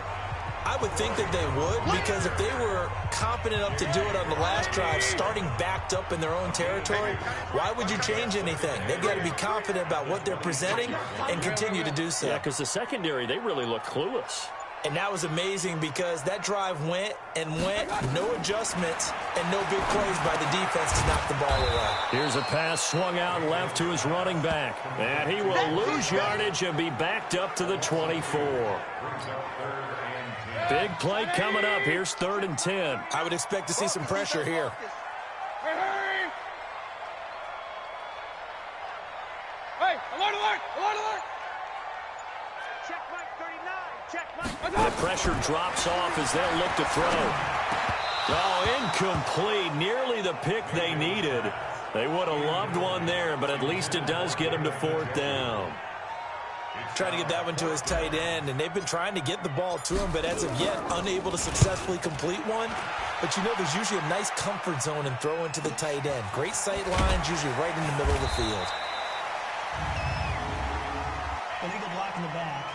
I would think that they would, because if they were confident enough to do it on the last drive, starting backed up in their own territory, why would you change anything? They've got to be confident about what they're presenting and continue to do so. Yeah, because the secondary, they really look clueless. And that was amazing because that drive went and went, no adjustments, and no big plays by the defense to knock the ball away. Here's a pass swung out left to his running back. And he will lose yardage and be backed up to the 24. Big play coming up. Here's 3rd and 10. I would expect to see some pressure here. Hey, alert, alert, alert, alert. Check Mike 39. Check Mike. The pressure drops off as they'll look to throw. Oh, incomplete. Nearly the pick they needed. They would have loved one there, but at least it does get them to 4th down. Trying to get that one to his tight end, and they've been trying to get the ball to him, but as of yet, unable to successfully complete one. But you know, there's usually a nice comfort zone in throwing to the tight end. Great sight lines, usually right in the middle of the field. Illegal block in the back.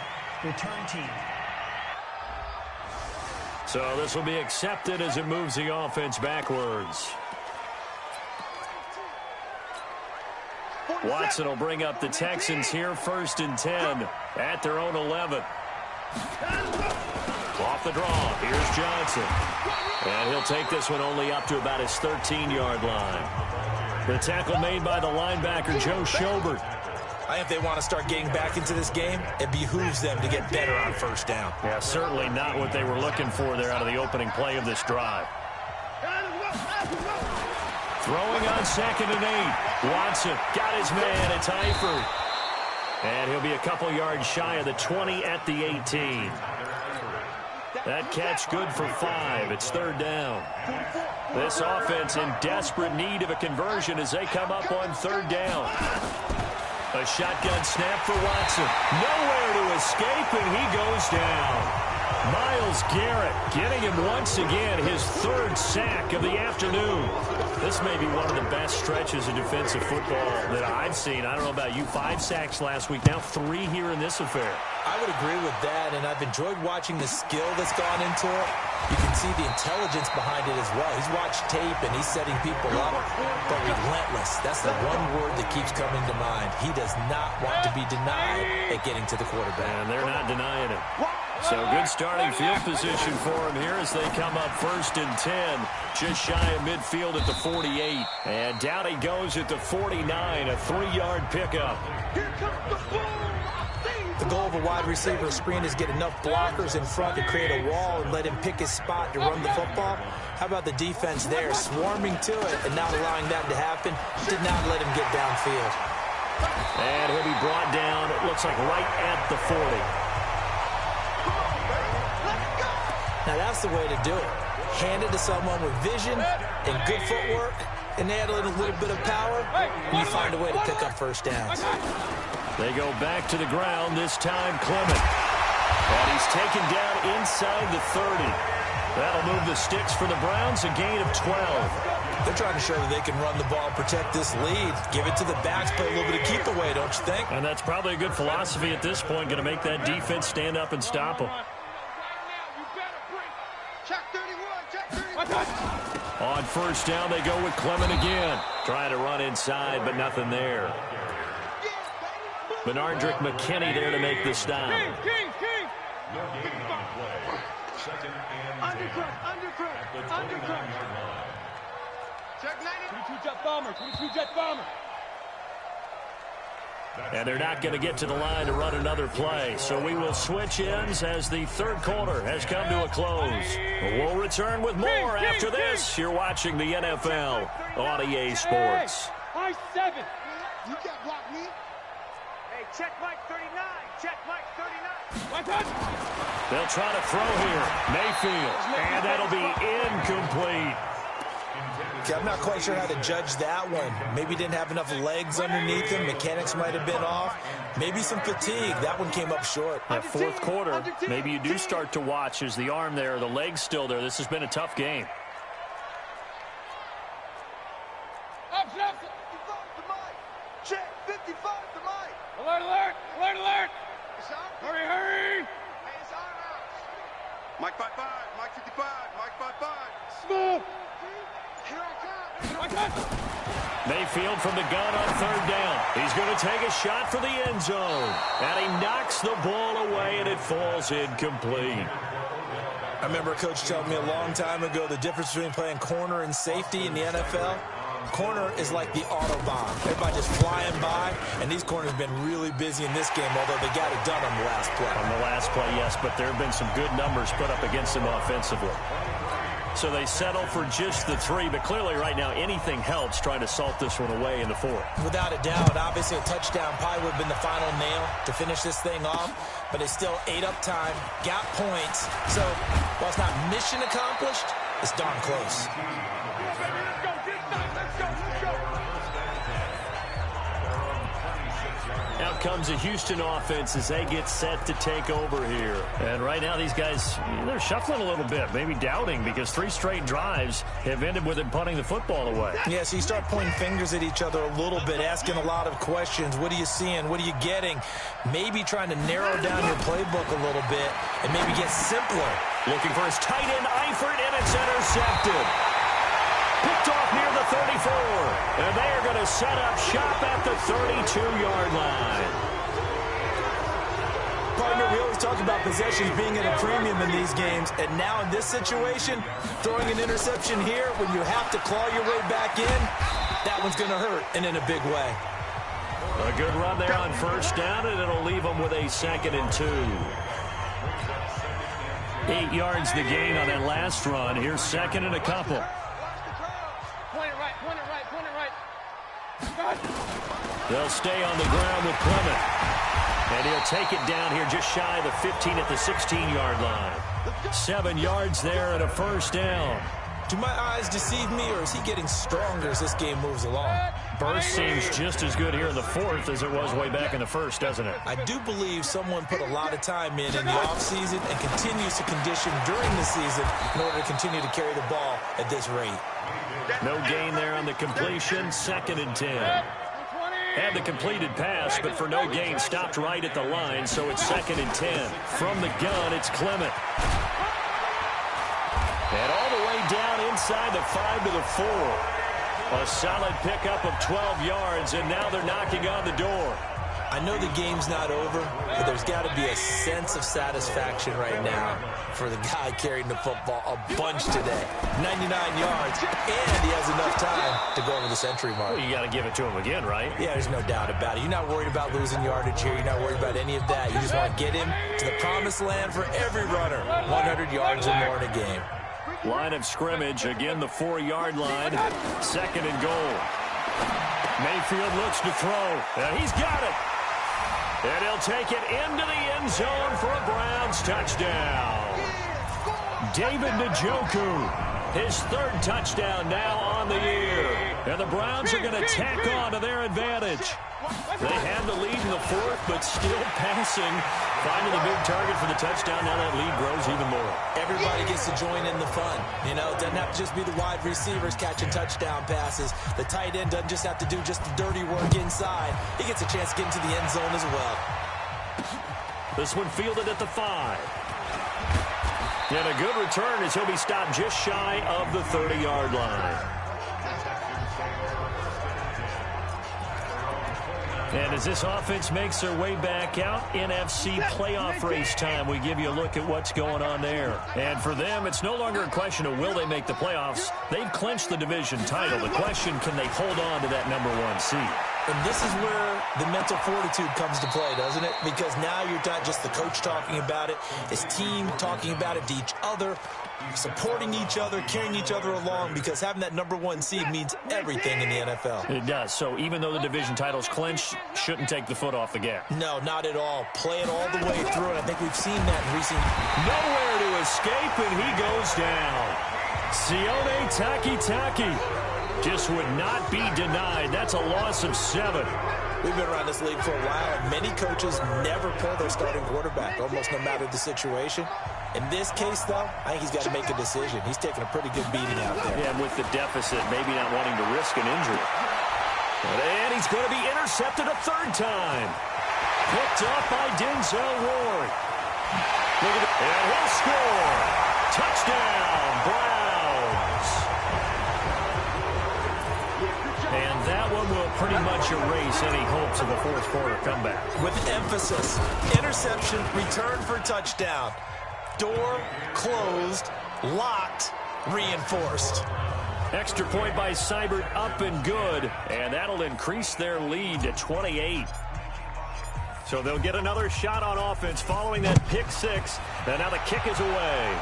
Return team. So this will be accepted as it moves the offense backwards. Watson will bring up the Texans here, 1st and 10 at their own 11. Off the draw, here's Johnson. And he'll take this one only up to about his 13-yard line. The tackle made by the linebacker, Joe Schobert. I think if they want to start getting back into this game, it behooves them to get better on 1st down. Yeah, certainly not what they were looking for there out of the opening play of this drive. Throwing on 2nd and 8. Watson got his man. It's Eifert. And he'll be a couple yards shy of the 20 at the 18. That catch good for 5. It's 3rd down. This offense in desperate need of a conversion as they come up on 3rd down. A shotgun snap for Watson. Nowhere to escape, and he goes down. Myles Garrett getting him once again his 3rd sack of the afternoon. This may be one of the best stretches of defensive football that I've seen. I don't know about you. 5 sacks last week, now 3 here in this affair. I would agree with that, and I've enjoyed watching the skill that's gone into it. You can see the intelligence behind it as well. He's watched tape, and he's setting people up, but relentless. That's the one word that keeps coming to mind. He does not want to be denied at getting to the quarterback. And they're not denying it. So good starting field position for him here as they come up 1st and 10, just shy of midfield at the 48. And down he goes at the 49, a 3-yard pickup. Here comes the ball. The goal of a wide receiver screen is get enough blockers in front to create a wall and let him pick his spot to run the football. How about the defense there, swarming to it and not allowing that to happen? Did not let him get downfield. And he'll be brought down, it looks like right at the 40. Now that's the way to do it. Hand it to someone with vision and good footwork, and add a little bit of power, and you find a way to pick up 1st downs. They go back to the ground, this time Clement. And he's taken down inside the 30. That'll move the sticks for the Browns, a gain of 12. They're trying to show that they can run the ball, protect this lead, give it to the backs, play a little bit of keep away, don't you think? And that's probably a good philosophy at this point, going to make that defense stand up and stop them. Check 31, check 31. On 1st down, they go with Clement again. Trying to run inside, but nothing there. Benardrick McKinney there to make the stop. King. Undercut. Check 90. 22 jet bomber, 22 jet bomber. And they're not going to get to the line to run another play. So we will switch ends as the 3rd quarter has come to a close. We'll return with more after this. You're watching the NFL on EA Sports. High 7. You can't block me. Hey, check Mike 39. Check Mike 39. They'll try to throw here. Mayfield. And that'll be incomplete. Okay, I'm not quite sure how to judge that one. Maybe didn't have enough legs underneath him. Mechanics might have been off. Maybe some fatigue. That one came up short. That 4th quarter, maybe you do start to watch as the arm there, the leg's still there. This has been a tough game. Check 55 to Mike. Alert. It's out. Hurry. Hey, it's out. Mike Mike 5-5, Mike 55, Mike 5-5. Smooth. Here I come. Mayfield from the gun on third down. He's going to take a shot for the end zone. And he knocks the ball away, and it falls incomplete. I remember a coach telling me a long time ago the difference between playing corner and safety in the NFL. Corner is like the Autobahn. Everybody just flying by, and these corners have been really busy in this game, although they got it done on the last play. On the last play, yes, but there have been some good numbers put up against them offensively. So they settle for just the 3, but clearly right now anything helps trying to salt this one away in the 4th. Without a doubt, obviously a touchdown probably would have been the final nail to finish this thing off, but they still ate up time, got points. So while it's not mission accomplished, it's darn close. Out comes a Houston offense as they get set to take over here. And right now these guys, they're shuffling a little bit, maybe doubting, because 3 straight drives have ended with them punting the football away. Yeah, so you start pointing fingers at each other a little bit, asking a lot of questions. What are you seeing? What are you getting? Maybe trying to narrow down your playbook a little bit and maybe get simpler. Looking for his tight end, Eifert, and it's intercepted. Picked off near the 34. And they are going to set up shop at the 32-yard line. Partner, we always talk about possessions being at a premium in these games, and now in this situation, throwing an interception here when you have to claw your way back in, that one's going to hurt, and in a big way. A good run there on first down, and it'll leave them with a 2nd and 2. 8 yards the gain on that last run. Here's 2nd and a couple. Point it right. They'll stay on the ground with Clement. And he'll take it down here just shy of the 15 at the 16-yard line. 7 yards there and a first down. Do my eyes deceive me, or is he getting stronger as this game moves along? Burst seems just as good here in the 4th as it was way back in the 1st, doesn't it? I do believe someone put a lot of time in the offseason and continues to condition during the season in order to continue to carry the ball at this rate. No gain there on the completion. 2nd and 10. Had the completed pass, but for no gain, stopped right at the line, so it's 2nd and 10. From the gun, it's Clement. And all the way down inside the 5 to the 4. A solid pickup of 12 yards, and now they're knocking on the door. I know the game's not over, but there's got to be a sense of satisfaction right now for the guy carrying the football a bunch today. 99 yards, and he has enough time to go over the century mark. Well, you got to give it to him again, right? Yeah, there's no doubt about it. You're not worried about losing yardage here. You're not worried about any of that. You just want to get him to the promised land for every runner. 100 yards or more in a game. Line of scrimmage, again the 4-yard line. 2nd and goal. Mayfield looks to throw, and he's got it. And he'll take it into the end zone for a Browns touchdown. David Njoku, his 3rd touchdown now on the year. And the Browns are going to tack on to their advantage. They had the lead in the 4th, but still passing. Finding the big target for the touchdown. Now that lead grows even more. Everybody gets to join in the fun. You know, it doesn't have to just be the wide receivers catching touchdown passes. The tight end doesn't just have to do just the dirty work inside. He gets a chance to get into the end zone as well. This one fielded at the 5. And a good return as he'll be stopped just shy of the 30-yard line. And as this offense makes their way back out, NFC playoff race time, we give you a look at what's going on there. And for them, it's no longer a question of will they make the playoffs. They've clinched the division title. The question, can they hold on to that number 1 seed? And this is where the mental fortitude comes to play, doesn't it? Because now you're not just the coach talking about it, it's team talking about it to each other, supporting each other, carrying each other along, because having that number 1 seed means everything in the NFL. It does. So even though the division title's clinched, shouldn't take the foot off the gas. No, not at all. Play it all the way through, and I think we've seen that in recent... Nowhere to escape, and he goes down. Sione Takitaki just would not be denied. That's a loss of 7. We've been around this league for a while, and many coaches never pull their starting quarterback, almost no matter the situation. In this case, though, I think he's got to make a decision. He's taking a pretty good beating out there. Yeah, and with the deficit, maybe not wanting to risk an injury. And he's going to be intercepted a 3rd time. Picked up by Denzel Ward. Look at it. And he'll score. Touchdown, Browns. And that one will pretty much erase any hopes of the fourth quarter comeback. With emphasis, interception, return for touchdown. Door closed, locked, reinforced. Extra point by Seibert, up and good. And that'll increase their lead to 28. So they'll get another shot on offense following that pick six. And now the kick is away.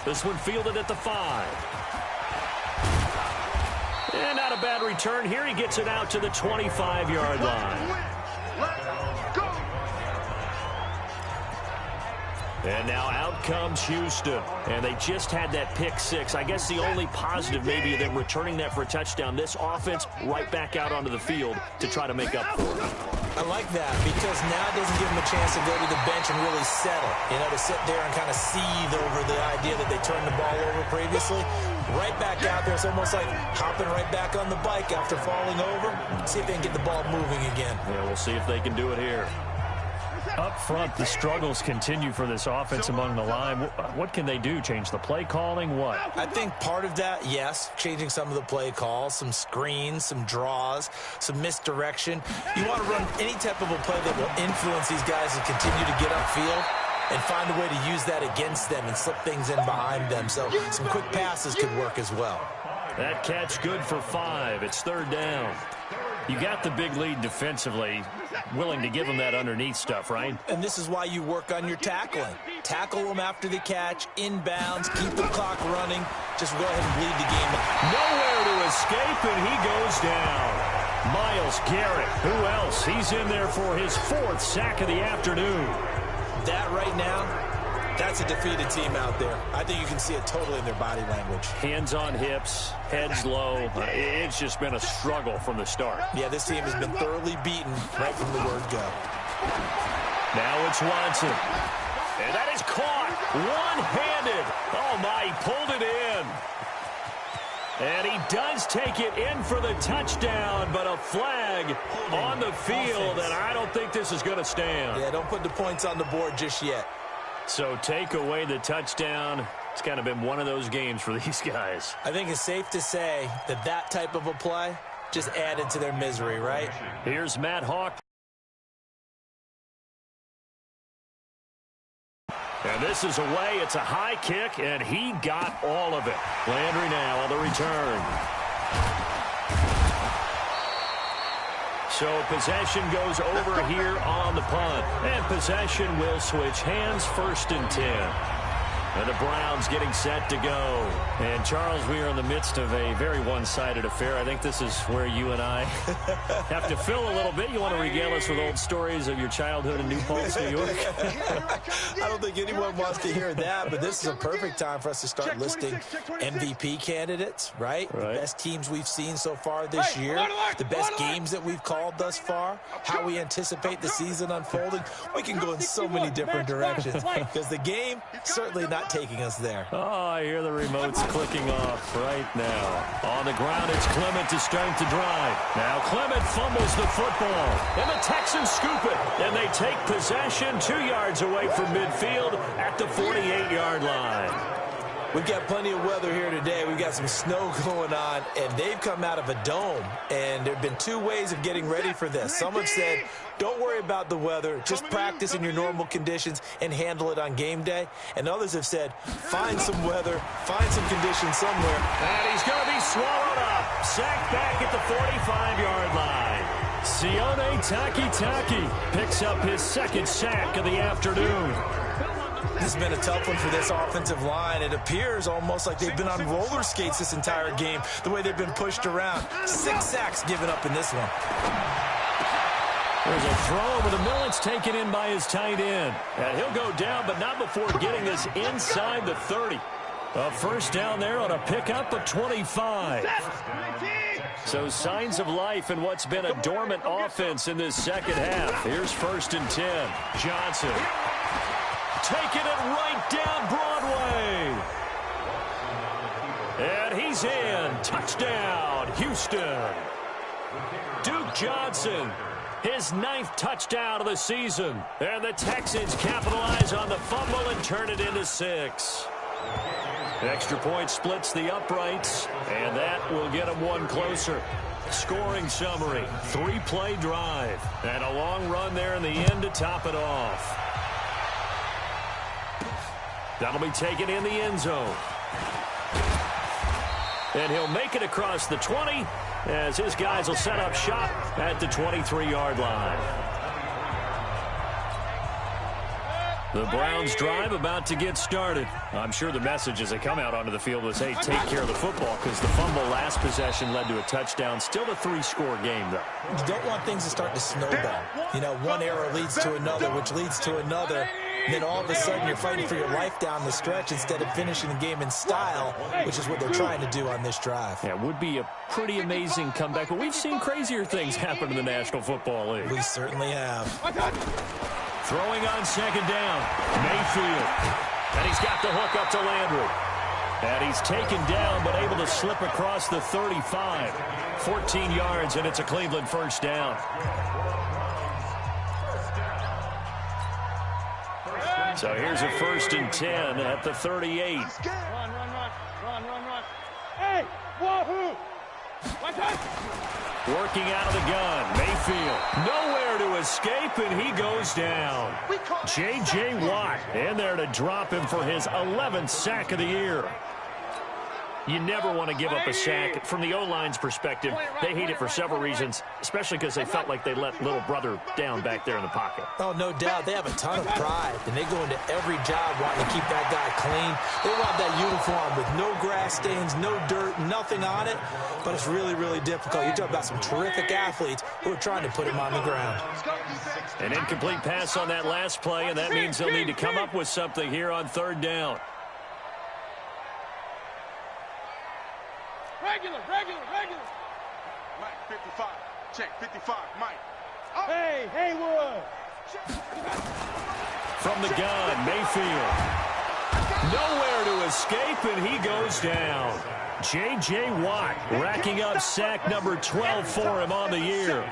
This one fielded at the 5. And not a bad return here. He gets it out to the 25-yard line. Let's go. And now out comes Houston. And they just had that pick six. I guess the only positive maybe of them returning that for a touchdown. This offense right back out onto the field to try to make up for it. I like that because now it doesn't give them a chance to go to the bench and really settle. You know, to sit there and kind of seethe over the idea that they turned the ball over previously. Right back out there. It's almost like hopping right back on the bike after falling over. See if they can get the ball moving again. Yeah, we'll see if they can do it here. Up front, the struggles continue for this offense among the line. What can they do? Change the play calling? What? I think part of that, yes, changing some of the play calls, some screens, some draws, some misdirection. You want to run any type of a play that will influence these guys and continue to get upfield and find a way to use that against them and slip things in behind them. So some quick passes could work as well. That catch good for 5. It's third down. You got the big lead defensively, willing to give them that underneath stuff, right? And this is why you work on your tackling. Tackle them after the catch, inbounds, keep the clock running. Just go ahead and bleed the game. Nowhere to escape, and he goes down. Myles Garrett, who else? He's in there for his 4th sack of the afternoon. That right now, that's a defeated team out there. I think you can see it totally in their body language. Hands on hips, heads low. It's just been a struggle from the start. Yeah, this team has been thoroughly beaten right from the word go. Now it's Watson. And that is caught one-handed. Oh, my, he pulled it in. And he does take it in for the touchdown, but a flag on the field, and I don't think this is going to stand. Yeah, don't put the points on the board just yet. So take away the touchdown. It's kind of been one of those games for these guys. I think it's safe to say that that type of a play just added to their misery, right? Here's Matt Hawk. And this is away. It's a high kick, and he got all of it. Landry now on the return. So possession goes over here on the punt. And possession will switch hands, 1st and 10. And the Browns getting set to go. And, Charles, we are in the midst of a very one-sided affair. I think this is where you and I have to fill a little bit. You want to regale us with old stories of your childhood in New Paltz, New York? I don't think anyone wants to hear that, but this is a perfect time for us to start listing MVP candidates, right? The best teams we've seen so far this year, the best games that we've called thus far, how we anticipate the season unfolding. We can go in so many different directions because the game certainly not taking us there. Oh, I hear the remotes clicking off right now. On the ground, it's Clement to start the drive. Now Clement fumbles the football, and the Texans scoop it, and they take possession 2 yards away from midfield at the 48-yard line. We've got plenty of weather here today. We've got some snow going on, and they've come out of a dome. And there have been 2 ways of getting ready for this. Some have said, don't worry about the weather. Just practice in your normal conditions and handle it on game day. And others have said, find some weather, find some conditions somewhere. And he's going to be swallowed up. Sacked back at the 45-yard line. Sione Takitaki picks up his 2nd sack of the afternoon. This has been a tough one for this offensive line. It appears almost like they've been on roller skates this entire game, the way they've been pushed around. 6 sacks given up in this one. There's a throw over the middle. It's taken in by his tight end. And he'll go down, but not before getting this inside the 30. A 1st down there on a pickup of 25. So signs of life in what's been a dormant offense in this second half. Here's 1st and 10. Johnson. Taking it right down Broadway. And he's in. Touchdown, Houston. Duke Johnson His 9th touchdown of the season. And the Texans capitalize on the fumble and turn it into 6. Extra point splits the uprights, and that will get them one closer. Scoring summary, 3-play drive, and a long run there in the end to top it off. That'll be taken in the end zone. And he'll make it across the 20 as his guys will set up shop at the 23-yard line. The Browns drive about to get started. I'm sure the message as they come out onto the field was, hey, take care of the football, because the fumble last possession led to a touchdown. Still a 3-score game, though. You don't want things to start to snowball. You know, one error leads to another, which leads to another. And then all of a sudden you're fighting for your life down the stretch instead of finishing the game in style, which is what they're trying to do on this drive. Yeah, it would be a pretty amazing comeback, but we've seen crazier things happen in the National Football League. We certainly have. Throwing on second down, Mayfield. And he's got the hook up to Landry. And he's taken down, but able to slip across the 35. 14 yards, and it's a Cleveland first down. So here's a 1st and 10 at the 38. Run. Hey, wahoo! Working out of the gun, Mayfield. Nowhere to escape, and he goes down. J.J. Watt in there to drop him for his 11th sack of the year. You never want to give up a sack. From the O-line's perspective, they hate it for several reasons, especially because they felt like they let little brother down back there in the pocket. Oh, no doubt. They have a ton of pride, and they go into every job wanting to keep that guy clean. They want that uniform with no grass stains, no dirt, nothing on it, but it's really, really difficult. You're talking about some terrific athletes who are trying to put him on the ground. An incomplete pass on that last play, and that means they'll need to come up with something here on 3rd down. Regular. Mike, 55. Check, 55, Mike. Hey, Haywood. From the gun, Mayfield. Nowhere to escape, and he goes down. J.J. Watt racking up sack number 12 for him on the year.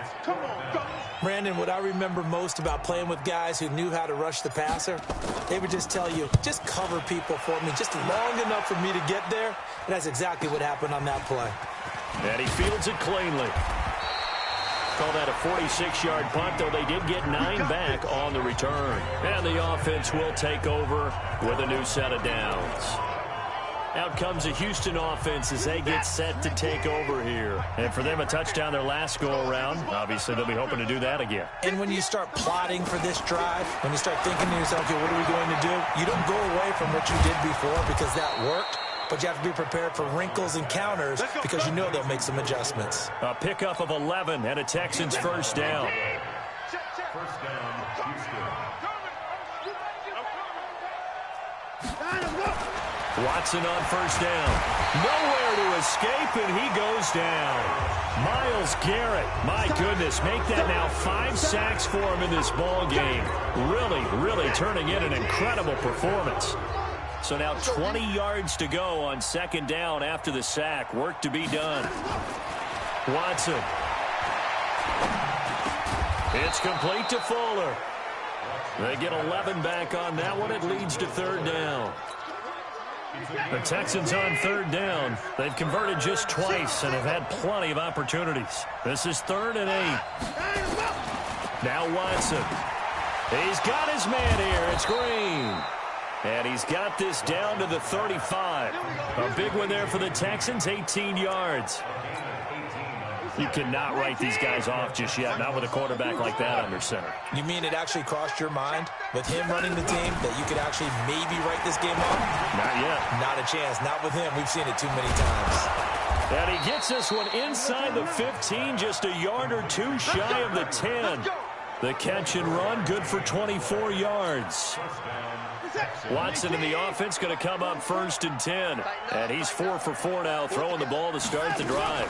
Brandon, what I remember most about playing with guys who knew how to rush the passer, they would just tell you, just cover people for me, just long enough for me to get there. And that's exactly what happened on that play. And he fields it cleanly. Call that a 46-yard punt, though they did get 9 back on the return. And the offense will take over with a new set of downs. Out comes the Houston offense as they get set to take over here. And for them, a touchdown their last go-around. Obviously, they'll be hoping to do that again. And when you start plotting for this drive, when you start thinking to yourself, okay, what are we going to do? You don't go away from what you did before because that worked. But you have to be prepared for wrinkles and counters because you know they'll make some adjustments. A pickup of 11 and a Texans first down. First down, Houston. Watson on first down. Nowhere to escape, and he goes down. Myles Garrett, my goodness, make that now 5 sacks for him in this ball game. Really turning in an incredible performance. So now 20 yards to go on second down after the sack. Work to be done. Watson. It's complete to Fuller. They get 11 back on that one. It leads to 3rd down. The Texans on 3rd down. They've converted just twice and have had plenty of opportunities. This is 3rd and 8. Now Watson. He's got his man here. It's Green. And he's got this down to the 35. A big one there for the Texans, 18 yards. You cannot write these guys off just yet, not with a quarterback like that under center. You mean it actually crossed your mind with him running the team that you could actually maybe write this game off? Not yet. Not a chance. Not with him. We've seen it too many times. And he gets this one inside the 15, just a yard or two shy of the 10. The catch and run, good for 24 yards. Watson in the offense going to come up 1st and 10. And he's 4 for 4 now, throwing the ball to start the drive.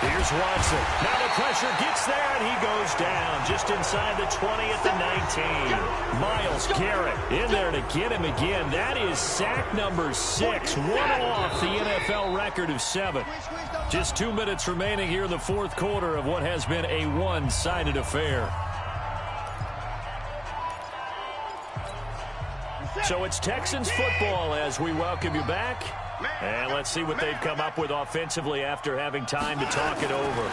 Here's Watson. Now the pressure gets there, and he goes down just inside the 20 at the 19. Myles Garrett in there to get him again. That is sack number 6, one off the NFL record of 7. Just 2 minutes remaining here in the fourth quarter of what has been a one-sided affair. So it's Texans football as we welcome you back. And let's see what they've come up with offensively after having time to talk it over.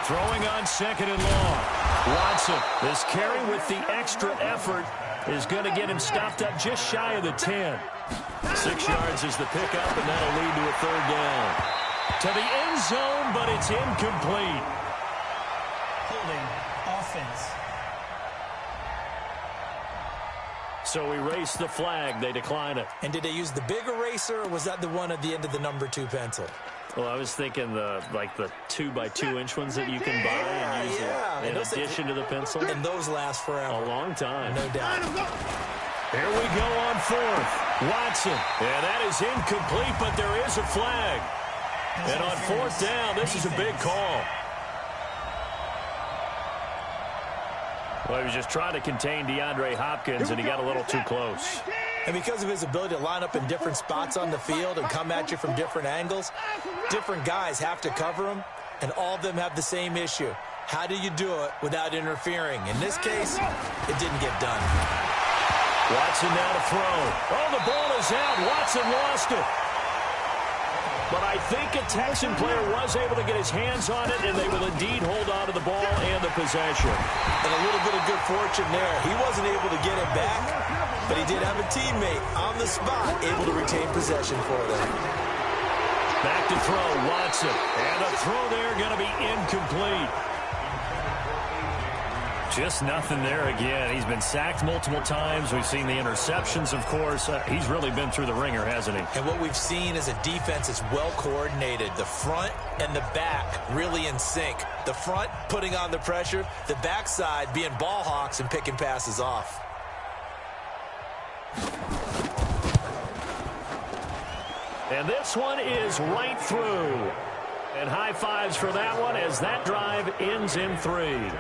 Throwing on second and long. Watson, this carry with the extra effort is going to get him stopped up just shy of the 10. 6 yards is the pickup, and that'll lead to a third down. To the end zone, but it's incomplete. Holding offense. So erase the flag. They decline it. And did they use the big eraser, or was that the one at the end of the number 2 pencil? Well, I was thinking the 2x2-inch ones that you can buy and use in addition to the pencil. And those last forever. A long time. No doubt. Here we go on fourth. Watson. And that is incomplete, but there is a flag. And on fourth down, this is a big call. Well, he was just trying to contain DeAndre Hopkins, and he got a little too close. And because of his ability to line up in different spots on the field and come at you from different angles, different guys have to cover him, and all of them have the same issue. How do you do it without interfering? In this case, it didn't get done. Watson now to throw. Oh, the ball is out. Watson lost it. But I think a Texan player was able to get his hands on it, and they will indeed hold on to the ball and the possession. And a little bit of good fortune there. He wasn't able to get it back, but he did have a teammate on the spot able to retain possession for them. Back to throw, Watson. And the throw there going to be incomplete. Just nothing there again. He's been sacked multiple times. We've seen the interceptions, of course. He's really been through the ringer, hasn't he? And what we've seen is a defense that's well coordinated. The front and the back really in sync. The front putting on the pressure, the backside being ball hawks and picking passes off. And this one is right through. And high fives for that one as that drive ends in 3.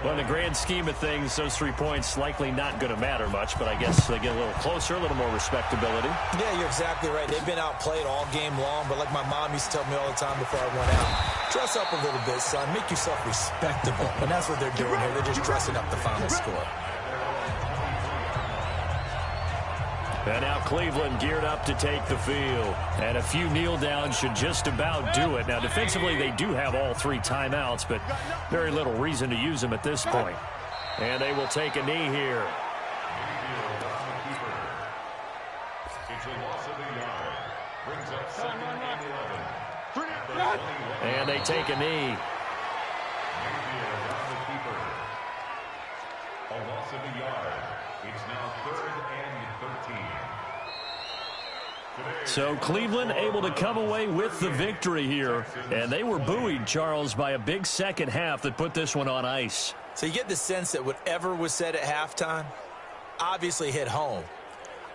Well, in the grand scheme of things, those 3 points likely not going to matter much, but I guess they get a little closer, a little more respectability. Yeah, you're exactly right. They've been outplayed all game long, but like my mom used to tell me all the time before I went out, dress up a little bit, son. Make yourself respectable. And that's what they're doing here. They're just dressing up the final score. And now Cleveland geared up to take the field. And a few kneel downs should just about do it. Now, defensively, they do have all 3 timeouts, but very little reason to use them at this point. And they will take a knee here. It's a loss of a yard. Brings up 2nd and 11. And they take a knee. A loss of a yard. It's now 3rd and 13. So Cleveland able to come away with the victory here. And they were buoyed, Charles, by a big second half that put this one on ice. So you get the sense that whatever was said at halftime obviously hit home.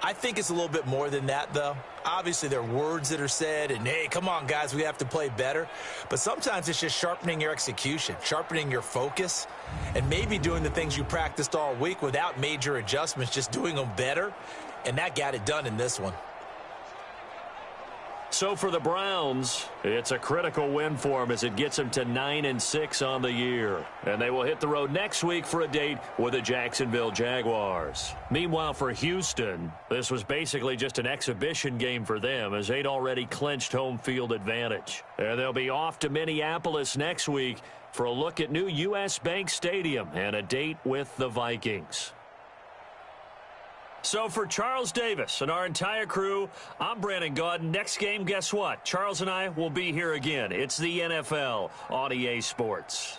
I think it's a little bit more than that, though. Obviously, there are words that are said, and, hey, come on, guys, we have to play better. But sometimes it's just sharpening your execution, sharpening your focus, and maybe doing the things you practiced all week without major adjustments, just doing them better. And that got it done in this one. So for the Browns, it's a critical win for them as it gets them to 9-6 on the year. And they will hit the road next week for a date with the Jacksonville Jaguars. Meanwhile, for Houston, this was basically just an exhibition game for them as they'd already clinched home field advantage. And they'll be off to Minneapolis next week for a look at new U.S. Bank Stadium and a date with the Vikings. So for Charles Davis and our entire crew, I'm Brandon Gaudin. Next game, guess what? Charles and I will be here again. It's the NFL on EA Sports.